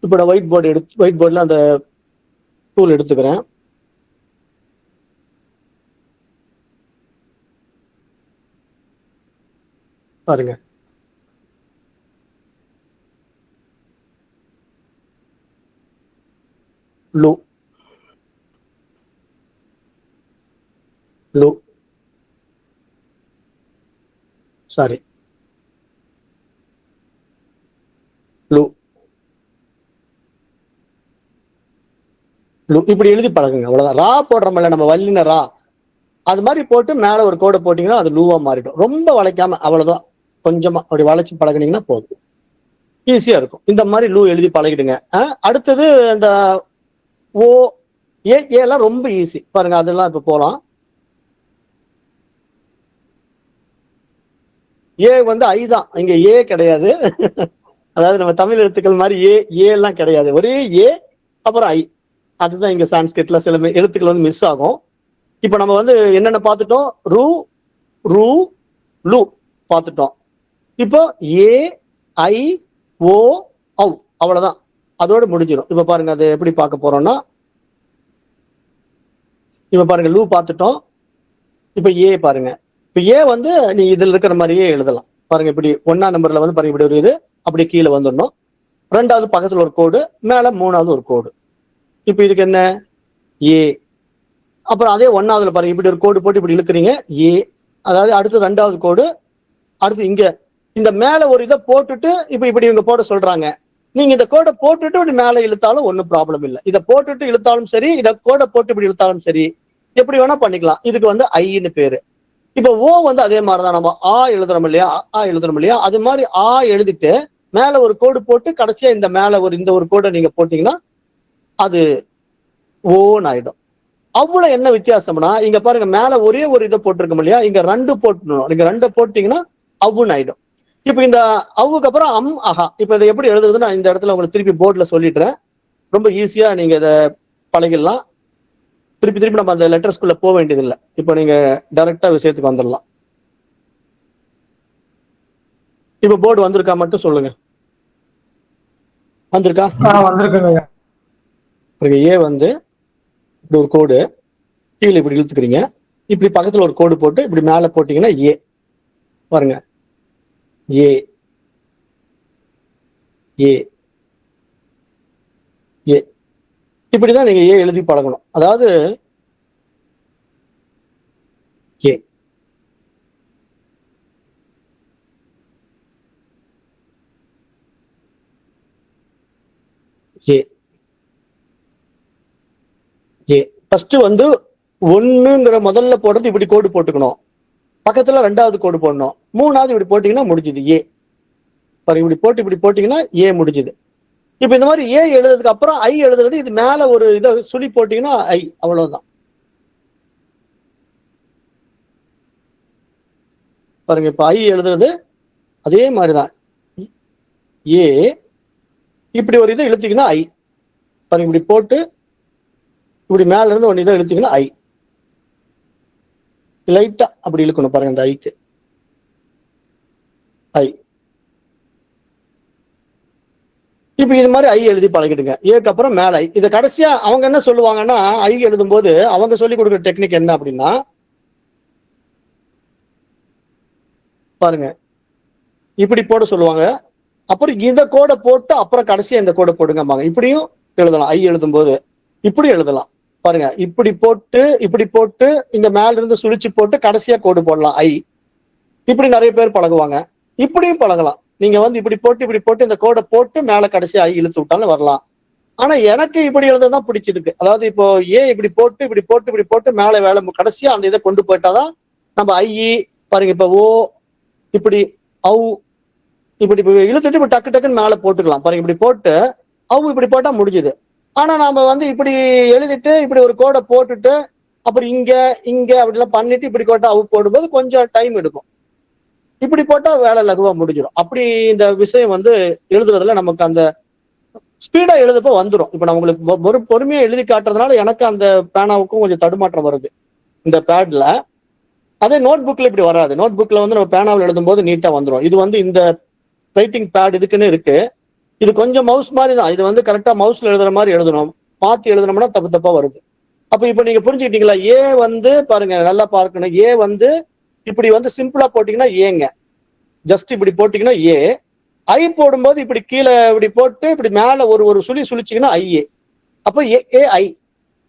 இப்ப நான் ஒயிட் போர்டுல அந்த டூல் எடுத்துக்கிறேன். பாருங்க. லூ லூ சாரி லூ லூ இப்படி எழுதி பழகுங்க. அவ்வளவுதான். ரா போடுறோம்ல நம்ம வல்லின ரா, அது மாதிரி போட்டு மேல ஒரு கோடை போட்டீங்கன்னா அது லூவா மாறிடும். ரொம்ப வளைக்காம அவ்வளவுதான். கொஞ்சமா அப்படி வளைச்சு பழகினீங்கன்னா போதும். ஈஸியா இருக்கும். இந்த மாதிரி லூ எழுதி பழகிடுங்க. அடுத்தது இந்த ஓ ஏ எல்லாம் ரொம்ப ஈஸி பாருங்க. அதெல்லாம் இப்ப போலாம். ஏ வந்து ஐ தான், இங்க ஏ கிடையாது. அதாவது நம்ம தமிழ் எழுத்துக்கள் மாதிரி ஏ எல்லாம் கிடையாது. ஒரே ஏ அப்புறம் ஐ. அதுதான் இங்க சான்ஸ்கிரிட்ல சில எழுத்துக்கள் வந்து மிஸ் ஆகும். இப்ப நம்ம வந்து என்னென்ன பார்த்துட்டோம்? ரூ ரூ லூ பார்த்துட்டோம். இப்போ ஏ ஐ ஓ ஔ அவ்வளவுதான். அதோட முடிஞ்சிடும். இப்ப பாருங்க அது எப்படி பார்க்க போறோம்னா, இப்ப பாருங்க லூ பார்த்துட்டோம். இப்ப ஏ பாருங்க. இப்ப ஏ வந்து நீ இதுல இருக்கிற மாதிரியே எழுதலாம் பாருங்க. இப்படி 1ஆம் நம்பர்ல வந்து பாருங்க இப்படி ஒரு இது அப்படி கீழே வந்துடணும். 2வது பக்கத்துல ஒரு கோடு, மேல 3வது ஒரு கோடு. இப்ப இதுக்கு என்ன? ஏ. அப்புறம் அதே 1ஆவதுல பாருங்க இப்படி ஒரு கோடு போட்டு இப்படி இழுக்கிறீங்க ஏ. அதாவது அடுத்து 2வது கோடு. அடுத்து இங்க இந்த மேல ஒரு இதை போட்டுட்டு இப்ப இப்படி இவங்க போட சொல்றாங்க. நீங்க இந்த கோடை போட்டுட்டு இப்படி மேல இழுத்தாலும் ஒன்றும் ப்ராப்ளம் இல்லை. இதை போட்டுட்டு இழுத்தாலும் சரி, இதை கோடை போட்டு இப்படி இழுத்தாலும் சரி, எப்படி வேணா பண்ணிக்கலாம். இதுக்கு வந்து ஐன்னு பேரு. இப்ப ஓ வந்து அதே மாதிரிதான். நம்ம ஆ எழுதுறோம் இல்லையா, அது மாதிரி ஆ எழுதிட்டு மேல ஒரு கோடு போட்டு கடைசியா இந்த மேல இந்த ஒரு கோடை நீங்க போட்டீங்கன்னா அது ஓன்னு ஆயிடும். அவ்வளவு என்ன வித்தியாசம்னா, இங்க பாருங்க மேல ஒரே ஒரு இதை போட்டிருக்கோம் இல்லையா, இங்க 2 போட்டுணும். நீங்க 2 போட்டீங்கன்னா அவ்வுன்னு ஆயிடும். இப்ப இந்த அவ்வுக்கு அப்புறம் அஹா. இப்ப இதை எப்படி எழுதுறது நான் இந்த இடத்துல உங்களுக்கு திருப்பி போர்ட்ல சொல்லிடுறேன். ரொம்ப ஈஸியா நீங்க இதை பழகிடலாம். திருப்பி திருப்பி நம்ம அந்த லெட்டர்ஸ்குள்ள போக வேண்டியதில்லை. இப்போ நீங்க டைரக்டா விஷயத்துக்கு வந்துடலாம். இப்ப போர்டு வந்திருக்கா மட்டும் சொல்லுங்க. வந்திருக்கா? வந்திருக்குங்க. ஏ வந்து இப்படி ஒரு கோடு கீழே இப்படி இழுத்துக்கிறீங்க. இப்படி பக்கத்துல ஒரு கோடு போட்டு இப்படி மேல போட்டீங்கன்னா ஏ பாருங்க. ஏ ஏ ஏ இப்படிதான் நீங்க ஏ எழுதி பழகணும். அதாவது ஏ ஏ ஏ ஃபர்ஸ்ட் வந்து 1ங்கிற முதல்ல போடுறது இப்படி கோடு போட்டுக்கணும். பக்கத்துல 2வது கோடு போடணும். 3வது இப்படி போட்டீங்கன்னா முடிஞ்சுது ஏ. பாருங்க இப்படி போட்டு இப்படி போட்டீங்கன்னா ஏ முடிஞ்சுது. இப்ப இந்த மாதிரி ஏ எழுதுறதுக்கு அப்புறம் ஐ எழுதுறது, இது மேல ஒரு இதை சுழி போட்டீங்கன்னா ஐ. அவ்வளவுதான். பாருங்க இப்ப ஐ எழுதுறது அதே மாதிரிதான். ஏ இப்படி ஒரு இதை இழுத்தீங்கன்னா ஐ. பாருங்க இப்படி போட்டு இப்படி மேல இருந்து ஒன்னு இதை இழுத்தீங்கன்னா ஐ. லைட்டா அப்படி இழுக்கணும் பாருங்க இந்த ஐக்கு. ஐ. இப்ப இது மாதிரி ஐ எழுதி பழகிடுங்க. ஏக்கு அப்புறம் மேல ஐ. இதை கடைசியா அவங்க என்ன சொல்லுவாங்கன்னா, ஐ எழுதும் போது அவங்க சொல்லி கொடுக்குற டெக்னிக் என்ன அப்படின்னா, பாருங்க இப்படி போட சொல்லுவாங்க. அப்புறம் இந்த கோடை போட்டு அப்புறம் கடைசியா இந்த கோடை போடுங்க. இப்படியும் எழுதலாம். ஐ எழுதும் போது இப்படி எழுதலாம் பாருங்க. இப்படி போட்டு இங்க மேல இருந்து சுழிச்சு போட்டு கடைசியா கோடு போடலாம் ஐ. இப்படி நிறைய பேர் பழகுவாங்க. இப்படியும் பழகலாம். நீங்க வந்து இப்படி போட்டு இந்த கோடை போட்டு மேல கடைசியா ஐ இழுத்து விட்டாலும் வரலாம். ஆனா எனக்கு இப்படி எழுததான் பிடிச்சிருக்கு. அதாவது இப்போ இப்படி போட்டு மேல வேலை கடைசியா அந்த இதை கொண்டு போயிட்டாதான் நம்ம ஐ பாருங்க. இப்ப ஓ இப்படி அவு இப்படி இழுத்துட்டு இப்படி டக்குன்னு மேல போட்டுக்கலாம் பாருங்க. இப்படி போட்டு அவு இப்படி போட்டா முடிஞ்சுது. ஆனா நாம வந்து இப்படி எழுதிட்டு இப்படி ஒரு கோடை போட்டுட்டு அப்புறம் இங்க அப்படிலாம் பண்ணிட்டு இப்படி கோட்டை அவு போடும்போது கொஞ்சம் டைம் எடுக்கும். இப்படி போட்டா வேலை லகுவா முடிஞ்சிடும். அப்படி இந்த விஷயம் வந்து எழுதுறதுல நமக்கு அந்த ஸ்பீடா எழுதப்போ வந்துடும். இப்ப நான் உங்களுக்கு பொறுமையா எழுதி காட்டுறதுனால எனக்கு அந்த பேனாவுக்கும் கொஞ்சம் தடுமாற்றம் வருது இந்த பேட்ல. அதே நோட் புக்ல இப்படி வராது. நோட் புக்ல வந்து நம்ம பேனாவில் எழுதும் போது நீட்டா வந்துடும். இது வந்து இந்த ரைட்டிங் பேட் இதுக்குன்னு இருக்கு. இது கொஞ்சம் மவுஸ் மாதிரி தான். இது வந்து கரெக்டா மவுஸ்ல எழுதுற மாதிரி எழுதணும். மாத்தி எழுதணும்னா தப்பா வருது. அப்ப இப்ப நீங்க புரிஞ்சுக்கிட்டீங்களா? வந்து பாருங்க, நல்லா பார்க்கணும். வந்து இப்படி வந்து சிம்பிளா போட்டீங்கன்னா ஏங்க, ஜஸ்ட் இப்படி போட்டீங்கன்னா ஐ போடும்போது இப்படி கீழே இப்படி போட்டு இப்படி மேல ஒரு சுழிச்சீங்கன்னா ஐ. அப்ப ஐ.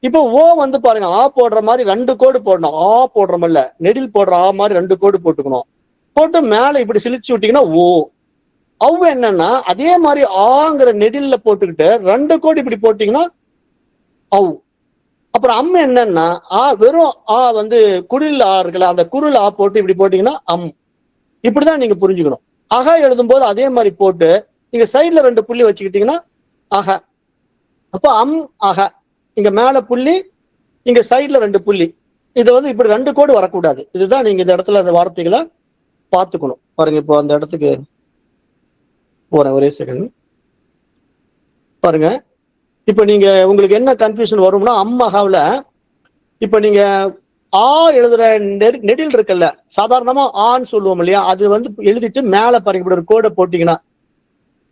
இப்போ ஓ வந்து பாருங்க, ஆ போடுற மாதிரி 2 கோடு போடணும். ஆ போடுறோம்ல, நெடில் போடுற ஆ மாதிரி 2 கோடு போட்டுக்கணும். போட்டு மேல இப்படி சிலிச்சு விட்டீங்கன்னா ஓ. அவு என்னன்னா அதே மாதிரி ஆங்கிற நெடில்ல போட்டுக்கிட்டு 2 கோடு இப்படி போட்டீங்கன்னா அவு. அப்புறம் அம் என்னன்னா வெறும் வந்து குரில் ஆ இருக்குல்ல, அந்த குரில் ஆ போட்டு இப்படி போட்டீங்கன்னா அம். இப்படிதான் நீங்க புரிஞ்சுக்கணும். அகா எழுதும் போது அதே மாதிரி போட்டு நீங்க சைட்ல 2 புள்ளி வச்சுக்கிட்டீங்கன்னா அக. அப்ப அம் அக, இங்க மேல புள்ளி, இங்க சைட்ல 2 புள்ளி. இது வந்து இப்படி 2 கோடு வரக்கூடாது. இதுதான் நீங்க இந்த இடத்துல அந்த வார்த்தைகளை பார்த்துக்கணும். பாருங்க, இப்போ அந்த இடத்துக்கு போறேன், ஒரே செகண்ட் பாருங்க. இப்ப நீங்க உங்களுக்கு என்ன கன்ஃபியூஷன் வரும்னா, அம்மகாவில் இப்ப நீங்க ஆ எழுதுற நெடில் இருக்குல்ல, சாதாரணமா ஆன்னு சொல்லுவோம் இல்லையா, அது வந்து எழுதிட்டு மேல பாருங்க இப்படி ஒரு கோடை போட்டீங்கன்னா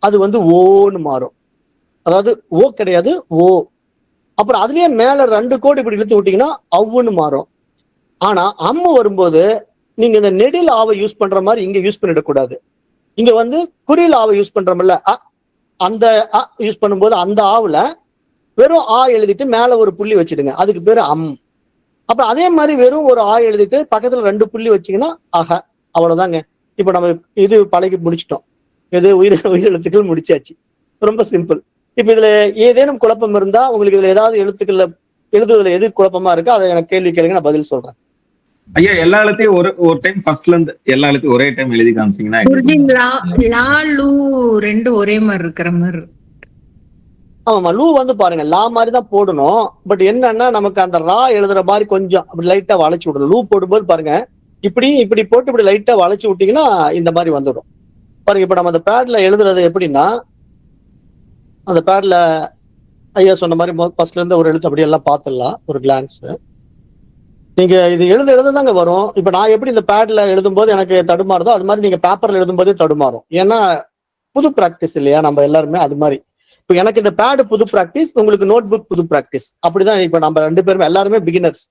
அது வந்து ஓன்னு மாறும். அதாவது ஓ கிடையாது, ஓ. அப்புறம் அதுலயே மேல 2 கோடு இப்படி இழுத்து விட்டீங்கன்னா அவ்வுன்னு மாறும். ஆனா அம்மு வரும்போது நீங்க இந்த நெடில் ஆவை யூஸ் பண்ற மாதிரி இங்க யூஸ் பண்ணிடக்கூடாது. இங்க வந்து குறில் ஆவை யூஸ் பண்றோம்ல, அந்த யூஸ் பண்ணும்போது அந்த ஆவுல வெறும் ஆ எழுதிட்டு மேல ஒரு புள்ளி வச்சிடுங்க, அதுக்கு பேரு அம். அப்புறம் அதே மாதிரி வெறும் ஒரு ஆ எழுதிட்டு பக்கத்துல 2 புள்ளி வச்சீங்கன்னா அக. அவ்வளவுதாங்க. இப்ப நம்ம இது பழகி முடிச்சிட்டோம். இது உயிரெழுத்துக்கள் முடிச்சாச்சு. ரொம்ப சிம்பிள். இப்ப இதுல ஏதேனும் குழப்பம் இருந்தா, உங்களுக்கு இதுல ஏதாவது எழுத்துக்கள்ல எழுதுறதுல எது குழப்பமா இருக்கோ அதை எனக்கு கேள்வி கேளுங்க, நான் பதில் சொல்றேன். ஐயா, எல்லா எழுத்தையும் ஒரு டைம் ஃபர்ஸ்ட்ல இருந்து எல்லா எழுத்தையும் ஒரே டைம் எழுதி காமிச்சீங்கன்னா ரெண்டும் ஒரே மாதிரி இருக்கிற மாதிரி. ஆமாமா, லூ வந்து பாருங்க லா மாதிரி தான் போடணும். பட் என்னன்னா நமக்கு அந்த ரா எழுதுற மாதிரி கொஞ்சம் அப்படி லைட்டா வளைச்சு விடணும். லூ போடும்போது பாருங்க இப்படி போட்டு இப்படி லைட்டா வளைச்சு விட்டீங்கன்னா இந்த மாதிரி வந்துடும். பாருங்க, இப்ப நம்ம அந்த பேட்ல எழுதுறது எப்படின்னா, அந்த பேட்ல ஐயா சொன்ன மாதிரி ஃபர்ஸ்ட்ல இருந்து ஒரு எழுத்து அப்படி எல்லாம் பார்த்துடலாம் ஒரு கிளான்ஸ். நீங்க இது எழுதுதாங்க வரும். இப்ப நான் எப்படி இந்த பேட்ல எழுதும் போது எனக்கு தடுமாறுதோ அது மாதிரி நீங்க பேப்பர்ல எழுதும் போதே தடுமாறும். ஏன்னா புது பிராக்டிஸ் இல்லையா நம்ம எல்லாருமே. அது மாதிரி இப்ப எனக்கு இந்த பேடு புது பிராக்டிஸ், உங்களுக்கு நோட் புக் புது பிராக்டிஸ். அப்படிதான் இப்ப நம்ம 2 பேருமே எல்லாருமே பிகினர்ஸ்.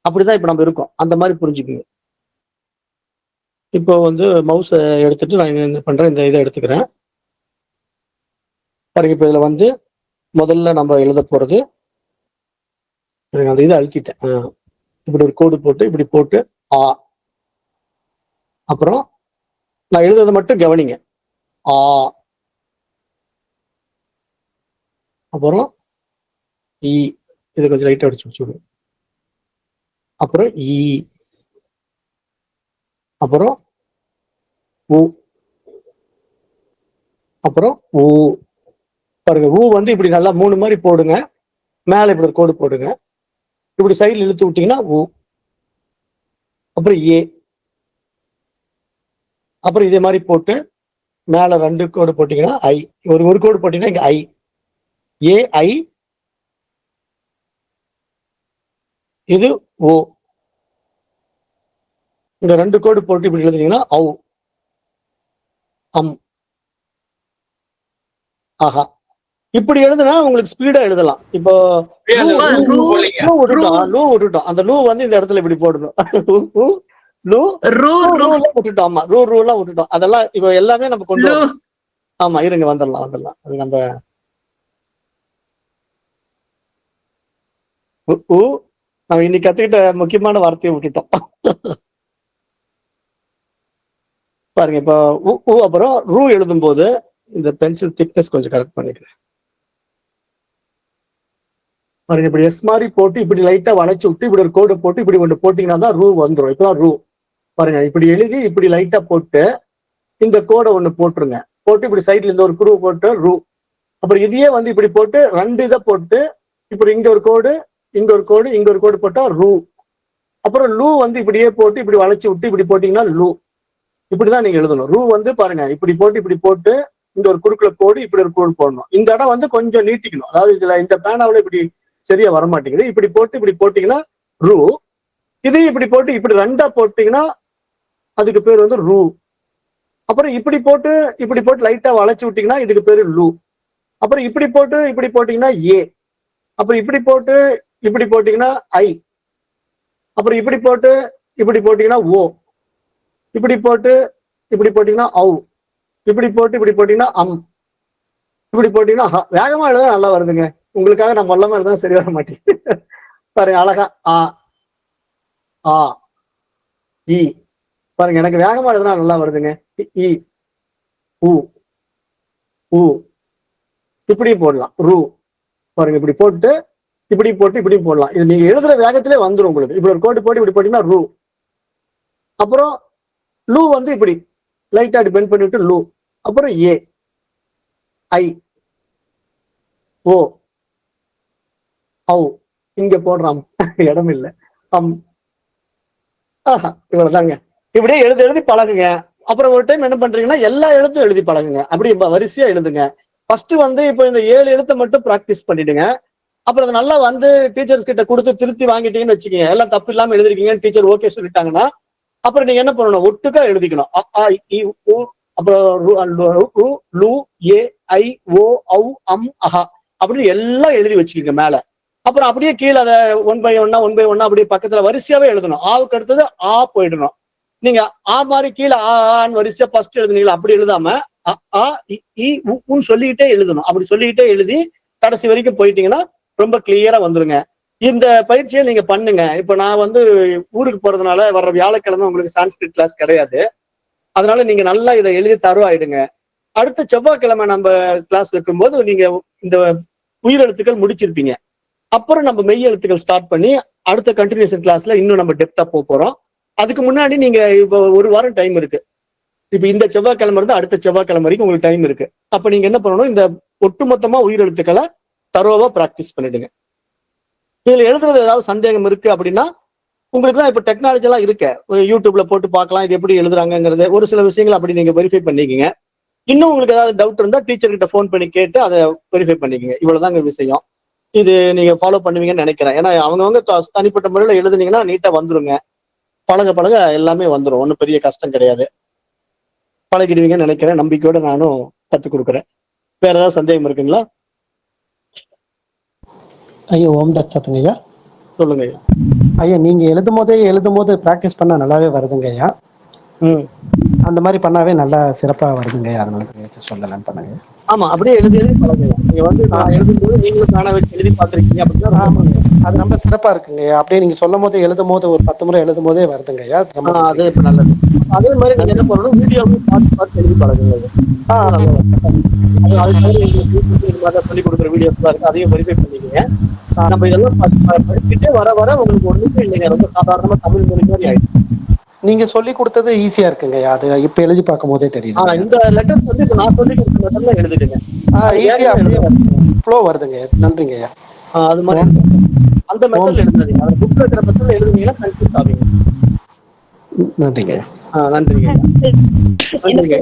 அப்படிதான் இப்ப நம்ம இருக்கோம். அந்த மாதிரி புரிஞ்சுக்குங்க. இப்போ வந்து மவுஸ் எடுத்துட்டு நான் என்ன பண்றேன், இந்த இதை எடுத்துக்கிறேன் பாருங்க. இப்ப இதுல வந்து முதல்ல நம்ம எழுத போறது, அந்த இதை அழுத்திட்டேன். இப்படி ஒரு கோடு போட்டு இப்படி போட்டு ஆ. அப்புறம் நான் எழுதுறதை மட்டும் கவனிங்க. ஆ. அப்புறம் இ, இதை கொஞ்சம் லைட்டா அடிச்சு வச்சுடு. அப்புறம் இ. அப்புறம் ஊ. அப்புறம் ஊ. பாருங்க, ஊ வந்து இப்படி நல்லா 3 மாதிரி போடுங்க. மேல இப்படி ஒரு கோடு போடுங்க. இப்படி சைடில் இழுத்து விட்டீங்கன்னா ஊ. அப்புறம் ஏ. அப்புறம் இதே மாதிரி போட்டு மேல 2 கோடு போட்டீங்கன்னா ஐ. ஒரு கோடு போட்டீங்கன்னா இங்க ஐ. ஏ ஐ. இது ஓ. இந்த 2 கோடு போட்டு இப்படி எழுதுனீங்கன்னா ஔ. அம். ஆஹா. இப்படி எழுதுனா உங்களுக்கு ஸ்பீடா எழுதலாம். இப்போ லூ விட்டுட்டோம். அந்த லூ வந்து இந்த இடத்துல இப்படி போடணும். லூ விட்டுட்டோம். ஆமா, ரூ எல்லாம் விட்டுட்டோம். அதெல்லாம் இப்ப எல்லாமே நம்ம கொண்டு வரோம். ஆமா இருங்க, வந்துடலாம். அது நம்ம நம்ம இன்னைக்கு கத்துக்கிட்ட முக்கியமான வார்த்தையை விட்டுட்டோம். பாருங்க, இப்ப அப்புறம் ரூ எழுதும் போது இந்த பென்சில் திக்னஸ் கொஞ்சம் கரெக்ட் பண்ணிக்கிறேன். பாருங்க, இப்படி எஸ் மாதிரி போட்டு இப்படி லைட்டா வளைச்சு விட்டு இப்படி ஒரு கோடு போட்டு இப்படி ஒன்று போட்டீங்கன்னா தான் ரூ வந்துடும். இப்பதான் ரூ. பாருங்க, இப்படி எழுதி இப்படி லைட்டா போட்டு இந்த கோடை ஒண்ணு போட்டுருங்க. போட்டு இப்படி சைட்ல இந்த ஒரு குருவை போட்டு ரூ. அப்புறம் இதையே வந்து இப்படி போட்டு 2 இதை போட்டு இப்படி இங்க ஒரு கோடு, இங்க ஒரு கோடு, இங்க ஒரு கோடு போட்டா ரூ. அப்புறம் லூ வந்து இப்படியே போட்டு இப்படி வளைச்சு விட்டு இப்படி போட்டீங்கன்னா லூ. இப்படிதான் நீங்க எழுதணும். ரூ வந்து பாருங்க, இப்படி போட்டு இந்த ஒரு குறுக்குல கோடு, இப்படி ஒரு கோடு போடணும். இந்த இடம் வந்து கொஞ்சம் நீட்டிக்கணும். அதாவது இதுல இந்த பேனாவில இப்படி சரியா வர மாட்டேங்குது. இப்படி போட்டீங்கன்னா ரூ. இதையும் இப்படி போட்டு இப்படி 2ஆ போட்டீங்கன்னா அதுக்கு பேர் வந்து ரூ. அப்புறம் இப்படி போட்டு லைட்டா வளைச்சு விட்டீங்கன்னா இதுக்கு பேரு லூ. அப்புறம் இப்படி போட்டீங்கன்னா ஏ. அப்புறம் இப்படி போட்டீங்கன்னா ஐ. அப்புறம் இப்படி போட்டீங்கன்னா ஓ. இப்படி போட்டீங்கன்னா ஔ. இப்படி போட்டீங்கன்னா அம். இப்படி போட்டீங்கன்னா ஹ. வேகமா எழுத நல்லா வருதுங்க. உங்களுக்காக நான் மொல்லமா எழுத சரி வர மாட்டேங்குது. பாருங்க, அழகா ஆ ஆ இ. பாருங்க, எனக்கு வேகமா எழுதுனா நல்லா வருதுங்க. இ உ உ. இப்படி போடலாம் ரூ. பாருங்க, இப்படி போட்டு இப்படி போடலாம். இது நீங்க எழுதுற வேகத்திலே வந்துடும் உங்களுக்கு. இப்படி ஒரு கோடு போட்டு இப்படி போட்டீங்கன்னா ரூ. அப்புறம் லூ வந்து இப்படி லைட்டா பெண்ட் பண்ணிட்டு லூ. அப்புறம் ஏ ஐ ஓ ஔ. இங்க போடுறான் இடம் இல்லை. அம். ஆஹா, இவ்வளவுதாங்க. இப்படியே எழுதி பழகுங்க. அப்புறம் ஒரு டைம் என்ன பண்றீங்கன்னா எல்லா எழுத்தும் எழுதி பழகுங்க. அப்படி வரிசையா எழுதுங்க. ஃபர்ஸ்ட் வந்து இப்போ இந்த 7 எழுத்தை மட்டும் பிராக்டிஸ் பண்ணிடுங்க. அப்புறம் அது நல்லா வந்து டீச்சர்ஸ் கிட்ட கொடுத்து திருத்தி வாங்கிட்டீங்கன்னு வச்சுக்கோங்க. எல்லாம் தப்பு இல்லாம எழுதிருக்கீங்கன்னு டீச்சர் ஓகே சொல்லிட்டாங்கன்னா அப்புறம் நீங்க என்ன பண்ணணும், ஒட்டுக்கா எழுதிக்கணும். அ ஆ இ உ. அப்புறம் ரு லு ஏ ஐ ஓ ஔ அம் அஹா அப்படின்னு எல்லாம் எழுதி வச்சுக்கோங்க மேல. அப்புறம் அப்படியே கீழே அதை 1 by 1 அப்படியே பக்கத்துல வரிசையாவே எழுதணும். ஆவுக்கு அடுத்தது ஆ போயிடணும். நீங்க ஆ மாதிரி கீழே ஆன்னு வரிசையா ஃபர்ஸ்ட் எழுதுனீங்களா, அப்படி எழுதாம அ ஆ இ உன்னு சொல்லிக்கிட்டே எழுதணும். அப்படி சொல்லிக்கிட்டே எழுதி கடைசி வரைக்கும் போயிட்டீங்கன்னா ரொம்ப கிளியரா வந்துருங்க. இந்த பயிற்சியை நீங்க பண்ணுங்க. இப்ப நான் வந்து ஊருக்கு போறதுனால வர்ற வியாழக்கிழமை உங்களுக்கு சான்ஸ்கிரிட் கிளாஸ் கிடையாது. அதனால நீங்க நல்லா இதை எழுதி தருவாயிடுங்க. அடுத்த செவ்வாய்க்கிழமை நம்ம கிளாஸ் வைக்கும்போது நீங்க இந்த உயிரெழுத்துக்கள் முடிச்சிருப்பீங்க. அப்புறம் நம்ம மெய் எழுத்துக்கள் ஸ்டார்ட் பண்ணி அடுத்த கண்டினியூஷன் கிளாஸ்ல இன்னும் நம்ம டெப்தா போறோம். அதுக்கு முன்னாடி நீங்க இப்போ 1 வாரம் டைம் இருக்கு. இப்ப இந்த செவ்வாய்க்கிழமை இருந்து அடுத்த செவ்வாய்க்கிழமை வரைக்கும் உங்களுக்கு டைம் இருக்கு. அப்ப நீங்க என்ன பண்ணணும், இந்த ஒட்டுமொத்தமா உயிரெழுத்துக்களை தரோவா பிராக்டிஸ் பண்ணிடுங்க. இதுல எழுதுறது ஏதாவது சந்தேகம் இருக்கு அப்படின்னா உங்களுக்கு தான் இப்ப டெக்னாலஜி எல்லாம் இருக்கு. யூடியூப்ல போட்டு பார்க்கலாம் இது எப்படி எழுதுறாங்கிறது. ஒரு சில விஷயங்கள் அப்படி நீங்க வெரிஃபை பண்ணிக்கங்க. இன்னும் உங்களுக்கு ஏதாவது டவுட் இருந்தா டீச்சர் கிட்ட ஃபோன் பண்ணி கேட்டு அதை வெரிஃபை பண்ணிக்கங்க. இவ்வளவுதாங்க விஷயம். இது நீங்க ஃபாலோ பண்ணுவீங்கன்னு நினைக்கிறேன். ஏன்னா அவங்கவுங்க தனிப்பட்ட முறையில எழுதுனீங்கன்னா நீட்டா வந்துருங்க. பழக எல்லாமே வந்துடும். ஒன்றும் பெரிய கஷ்டம் கிடையாது. பழகிடுவீங்கன்னு நினைக்கிறேன். நம்பிக்கையோட நானும் கத்துக் கொடுக்குறேன். வேற ஏதாவது சந்தேகம் இருக்குங்களா? ஐயா ஓம் தத் சத்துங்க ஐயா. சொல்லுங்க ஐயா. ஐயா நீங்க எழுதும் போது பிராக்டிஸ் பண்ணா நல்லாவே வருதுங்க ஐயா. அந்த மாதிரி பண்ணாவே நல்லா சிறப்பா வருதுங்க ஐயா. அதனால சொல்லலாம்னு பண்ணுங்க. ஆமா, அப்படியே எழுதி பழகுங்க. நீங்க வந்து நான் எழுதும்போது நீங்களும் தானே வச்சு எழுதி பார்த்திருக்கீங்க அப்படின்னா அது ரொம்ப சிறப்பா இருக்குங்க. அப்படியே நீங்க சொல்லும் போது எழுதும் போது ஒரு 10 முறை எழுதும் போதே வருதுங்க ஐயா. அது இப்ப நல்லது. அதே மாதிரி நீங்க என்ன பண்ணணும், வீடியோவும் பார்த்து எழுதி பழகுங்க. அது மாதிரி உங்களுக்கு சொல்லி கொடுக்குற வீடியோஸ் தான் இருக்கு. அதையும் வெரிஃபை பண்ணிக்கங்க. நம்ம இதெல்லாம் படிச்சுட்டே வர உங்களுக்கு ஒண்ணுமே இல்லைங்க. ரொம்ப சாதாரணமா தமிழ் மொழி மாதிரி ஆயிடுச்சு. நீங்க சொல்லி கொடுத்தது ஈஸியா இருக்குங்க. அது இப்ப எழுதி பார்க்கும் போதே தெரியுது. இந்த லெட்டர் வந்து நான் சொல்லி கொடுத்த லெட்டர்ல எழுதிடுங்க. ஈஸியா ஃப்ளோ வருதுங்க. நன்றிங்க ஐயா. அது மாதிரி அந்த மெத்தட்ல எழுதாதீங்க. அந்த புக்ல இருக்கிற மெத்தட்ல எழுதுனீங்கன்னா கன்ஃபியூஸ் ஆவீங்க. நன்றிங்க ஐயா. நன்றிங்க.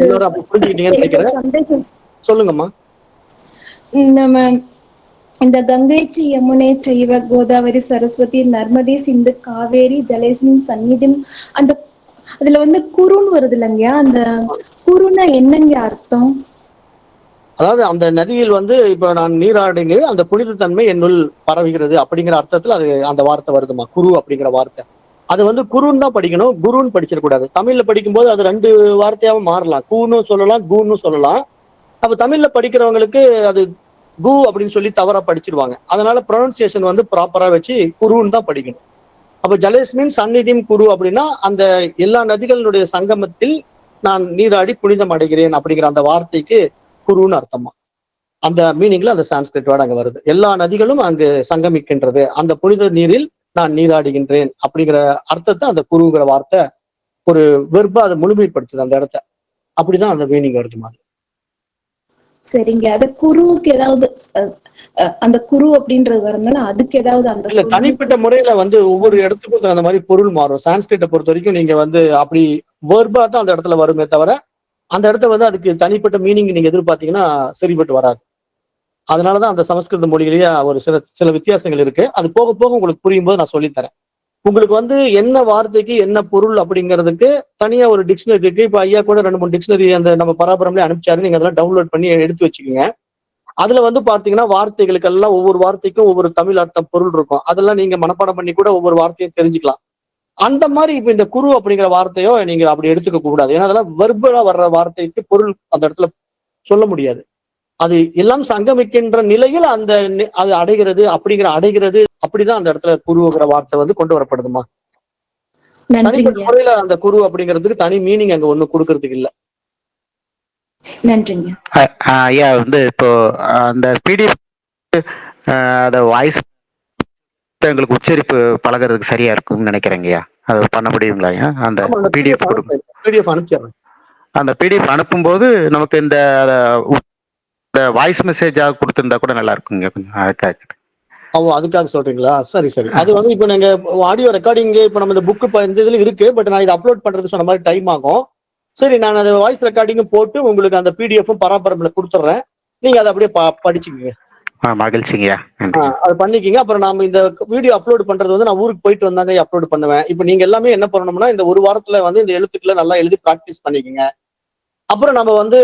எல்லாரும் அப்படி புரிஞ்சுக்கிட்டீங்கன்னு நினைக்கிறேன். சொல்லுங்கம்மா. நம்ம இந்த கங்கை சி யமுனை செய்வ கோதாவரி சரஸ்வதி நர்மதே சிந்து காவேரி ஜலேஸ்மின் சந்நிதிம் அந்த அதுல வந்து குருன்னு வருது இல்லைங்கயா, அந்த குருன்னா என்னங்க அர்த்தம்? அதாவது அந்த நதியில் வந்து இப்ப நான் நீராடுங்க அந்த புனித தன்மை என்னுள் பரவுகிறது அப்படிங்கிற அர்த்தத்துல அது அந்த வார்த்தை வருதுமா, குரு அப்படிங்கிற வார்த்தை. அது வந்து குருன்னு தான் படிக்கணும், குருன்னு படிச்சிடக்கூடாது. தமிழ்ல படிக்கும்போது அது 2 வார்த்தையாவும் மாறலாம். கூன்னு சொல்லலாம், கூன்னு சொல்லலாம். அப்ப தமிழ்ல படிக்கிறவங்களுக்கு அது கு அப்படின்னு சொல்லி தவறா படிச்சிருவாங்க. அதனால ப்ரொனன்சியேஷன் வந்து ப்ராப்பரா வச்சு குருன்னு தான் படிக்கணும். அப்ப ஜலேஸ்மின் சந்நிதியும் குரு அப்படின்னா அந்த எல்லா நதிகளுடைய சங்கமத்தில் நான் நீராடி புனிதம் அடைகிறேன் அப்படிங்கிற அந்த வார்த்தைக்கு குருன்னு அர்த்தமா. அந்த மீனிங்ல அந்த சான்ஸ்கிரிட் வேர்டு அங்க வருது. எல்லா நதிகளும் அங்கு சங்கமிக்கின்றது, அந்த புனித நீரில் நான் நீராடுகின்றேன் அப்படிங்கிற அர்த்தத்தை அந்த குருங்கிற வார்த்தை ஒரு வெர்பா அதை முழுமைப்படுத்துது அந்த இடத்த. அப்படிதான் அந்த மீனிங் வருது மாதிரி. சரிங்க. அது குருவுக்கு ஏதாவது அந்த குரு அப்படின்றது வரதுனால அதுக்கு ஏதாவது அந்த இல்ல தனிப்பட்ட முறையில வந்து ஒவ்வொரு இடத்துக்கும் அந்த மாதிரி பொருள் மாறும். சான்ஸ்கிரிட்டை பொறுத்த வரைக்கும் நீங்க வந்து அப்படி வேர்பா தான் அந்த இடத்துல வருமே தவிர அந்த இடத்த வந்து அதுக்கு தனிப்பட்ட மீனிங் நீங்க எதிர்பார்த்தீங்கன்னா சரிபட்டு வராது. அதனாலதான் அந்த சமஸ்கிருத மொழியிலேயே ஒரு சில வித்தியாசங்கள் இருக்கு. அது போக போக உங்களுக்கு புரியும் போது நான் சொல்லித்தரேன். உங்களுக்கு வந்து என்ன வார்த்தைக்கு என்ன பொருள் அப்படிங்கிறதுக்கு தனியா ஒரு டிக்ஷனரி இருக்கு. இப்ப ஐயா கூட 2-3 டிக்ஷனரி அந்த நம்ம பராபரம்ல அனுப்பிச்சாரு. நீங்க அதெல்லாம் டவுன்லோட் பண்ணி எடுத்து வச்சுக்கோங்க. அதுல வந்து பாத்தீங்கன்னா வார்த்தைகளுக்கு எல்லாம் ஒவ்வொரு வார்த்தைக்கும் ஒவ்வொரு தமிழ் அர்த்தம் பொருள் இருக்கும். அதெல்லாம் நீங்க மனப்பாடம் பண்ணி கூட ஒவ்வொரு வார்த்தையும் தெரிஞ்சுக்கலாம். அந்த மாதிரி இப்ப இந்த குரு அப்படிங்கிற வார்த்தையோ நீங்க அப்படி எடுத்துக்க கூடாது. ஏன்னா அதெல்லாம் வெர்பலா வர்ற வார்த்தைக்கு பொருள் அந்த இடத்துல சொல்ல முடியாது. அது எல்லாம் சங்கமிக்கின்ற நிலையில் அந்த அது அடைகிறது அப்படிதான் அந்த இடத்துல குருங்கிற வார்த்தை வந்து கொண்டு வரப்படுதுமா. தனிப்பட்ட முறையில அந்த குரு அப்படிங்கிறதுக்கு தனி மீனிங் அங்க ஒண்ணு கொடுக்கறதுக்கு இல்ல. நன்றிங்க ஐயா. வந்து இப்போ அந்த பிடிஎஃப் அத வாய்ஸ் எங்களுக்கு உச்சரிப்பு பழகிறதுக்கு சரியா இருக்கும்னு நினைக்கிறேங்கய்யா. அது பண்ண முடியுங்களா ஐயா? அந்த பிடிஎஃப் அனுப்பிச்சிடுறேன். அந்த பிடிஎஃப் அனுப்பும்போது நமக்கு இந்த வாய்ஸ் மெசேஜா கொடுத்திருந்தா கூட நல்லா இருக்குங்க. கொஞ்சம் அதுக்காக சொல்றீங்களா? சரி சரி. அது வந்து இப்ப நீங்க ஆடியோ ரெக்கார்டிங் இப்ப நம்ம இந்த புக்கு இந்த இதுல இருக்கு. பட் நான் இதை அப்லோட் பண்றது சொன்ன மாதிரி டைம் ஆகும். சரி, நான் அதை வாய்ஸ் ரெக்கார்டிங்கும் போட்டு உங்களுக்கு அந்த பிடிஎஃப்பும் பராபரம்ல கொடுத்துட்றேன். நீங்க அதை அப்படியே படிச்சுக்கோங்க. மகிழ்ச்சிங்கய்யா. அது பண்ணிக்கிங்க. அப்புறம் நாம இந்த வீடியோ அப்லோட் பண்றது வந்து நான் ஊருக்கு போயிட்டு வந்தாங்க அப்லோட் பண்ணுவேன். இப்ப நீங்க எல்லாமே என்ன பண்ணணும்னா இந்த ஒரு வாரத்துல வந்து இந்த எழுத்துக்களை நல்லா எழுதி பிராக்டிஸ் பண்ணிக்கோங்க. அப்புறம் நம்ம வந்து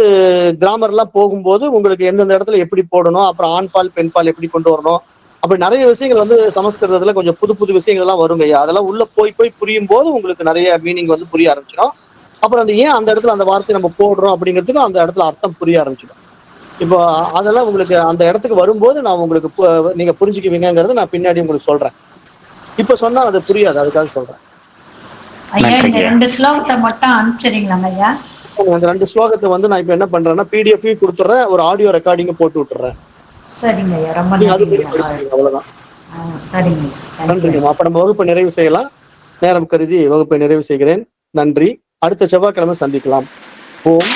கிராமர்லாம் போகும்போது உங்களுக்கு எந்தெந்த இடத்துல எப்படி போடணும், அப்புறம் ஆண்பால் பெண்பால் எப்படி கொண்டு வரணும், அப்படி நிறைய விஷயங்கள் வந்து சமஸ்கிருதத்துல கொஞ்சம் புது புது விஷயங்கள் எல்லாம் வருங்க ஐயா. அதெல்லாம் உள்ள போய் புரியும் போது உங்களுக்கு நிறைய மீனிங் வந்து புரிய ஆரம்பிச்சிடும். அப்புறம் அந்த ஏன் அந்த இடத்துல அந்த வார்த்தை நம்ம போடுறோம் அப்படிங்கிறதுக்கும் அந்த இடத்துல அர்த்தம் புரிய ஆரம்பிச்சிடும். இப்போ அதெல்லாம் உங்களுக்கு அந்த இடத்துக்கு வரும்போது நான் உங்களுக்கு நீங்க புரிஞ்சுக்குவீங்கிறத நான் பின்னாடி உங்களுக்கு சொல்றேன். இப்ப சொன்னா அது புரியாது, அதுக்காக சொல்றேன். ஐயா இந்த 2 ஸ்லோகத்தை மட்டும் அனுப்பிச்சிடுறீங்களாங்க ஐயா? அந்த 2 ஸ்லோகத்தை வந்து நான் இப்ப என்ன பண்றேன்னா பிடிஎஃப் கொடுத்துறேன், ஒரு ஆடியோ ரெக்கார்டிங் போட்டு விட்டுறேன். சரிங்க ஐயா, ரொம்ப நன்றி. அவ்வளவுதான். சரிங்க, நன்றிங்க. அப்ப நம்ம வகுப்பை நிறைவு செய்யலாம். நேரம் கருதி வகுப்பை நிறைவு செய்கிறேன். நன்றி. அடுத்த செவ்வாய்க்கிழமை சந்திக்கலாம். ஓம்.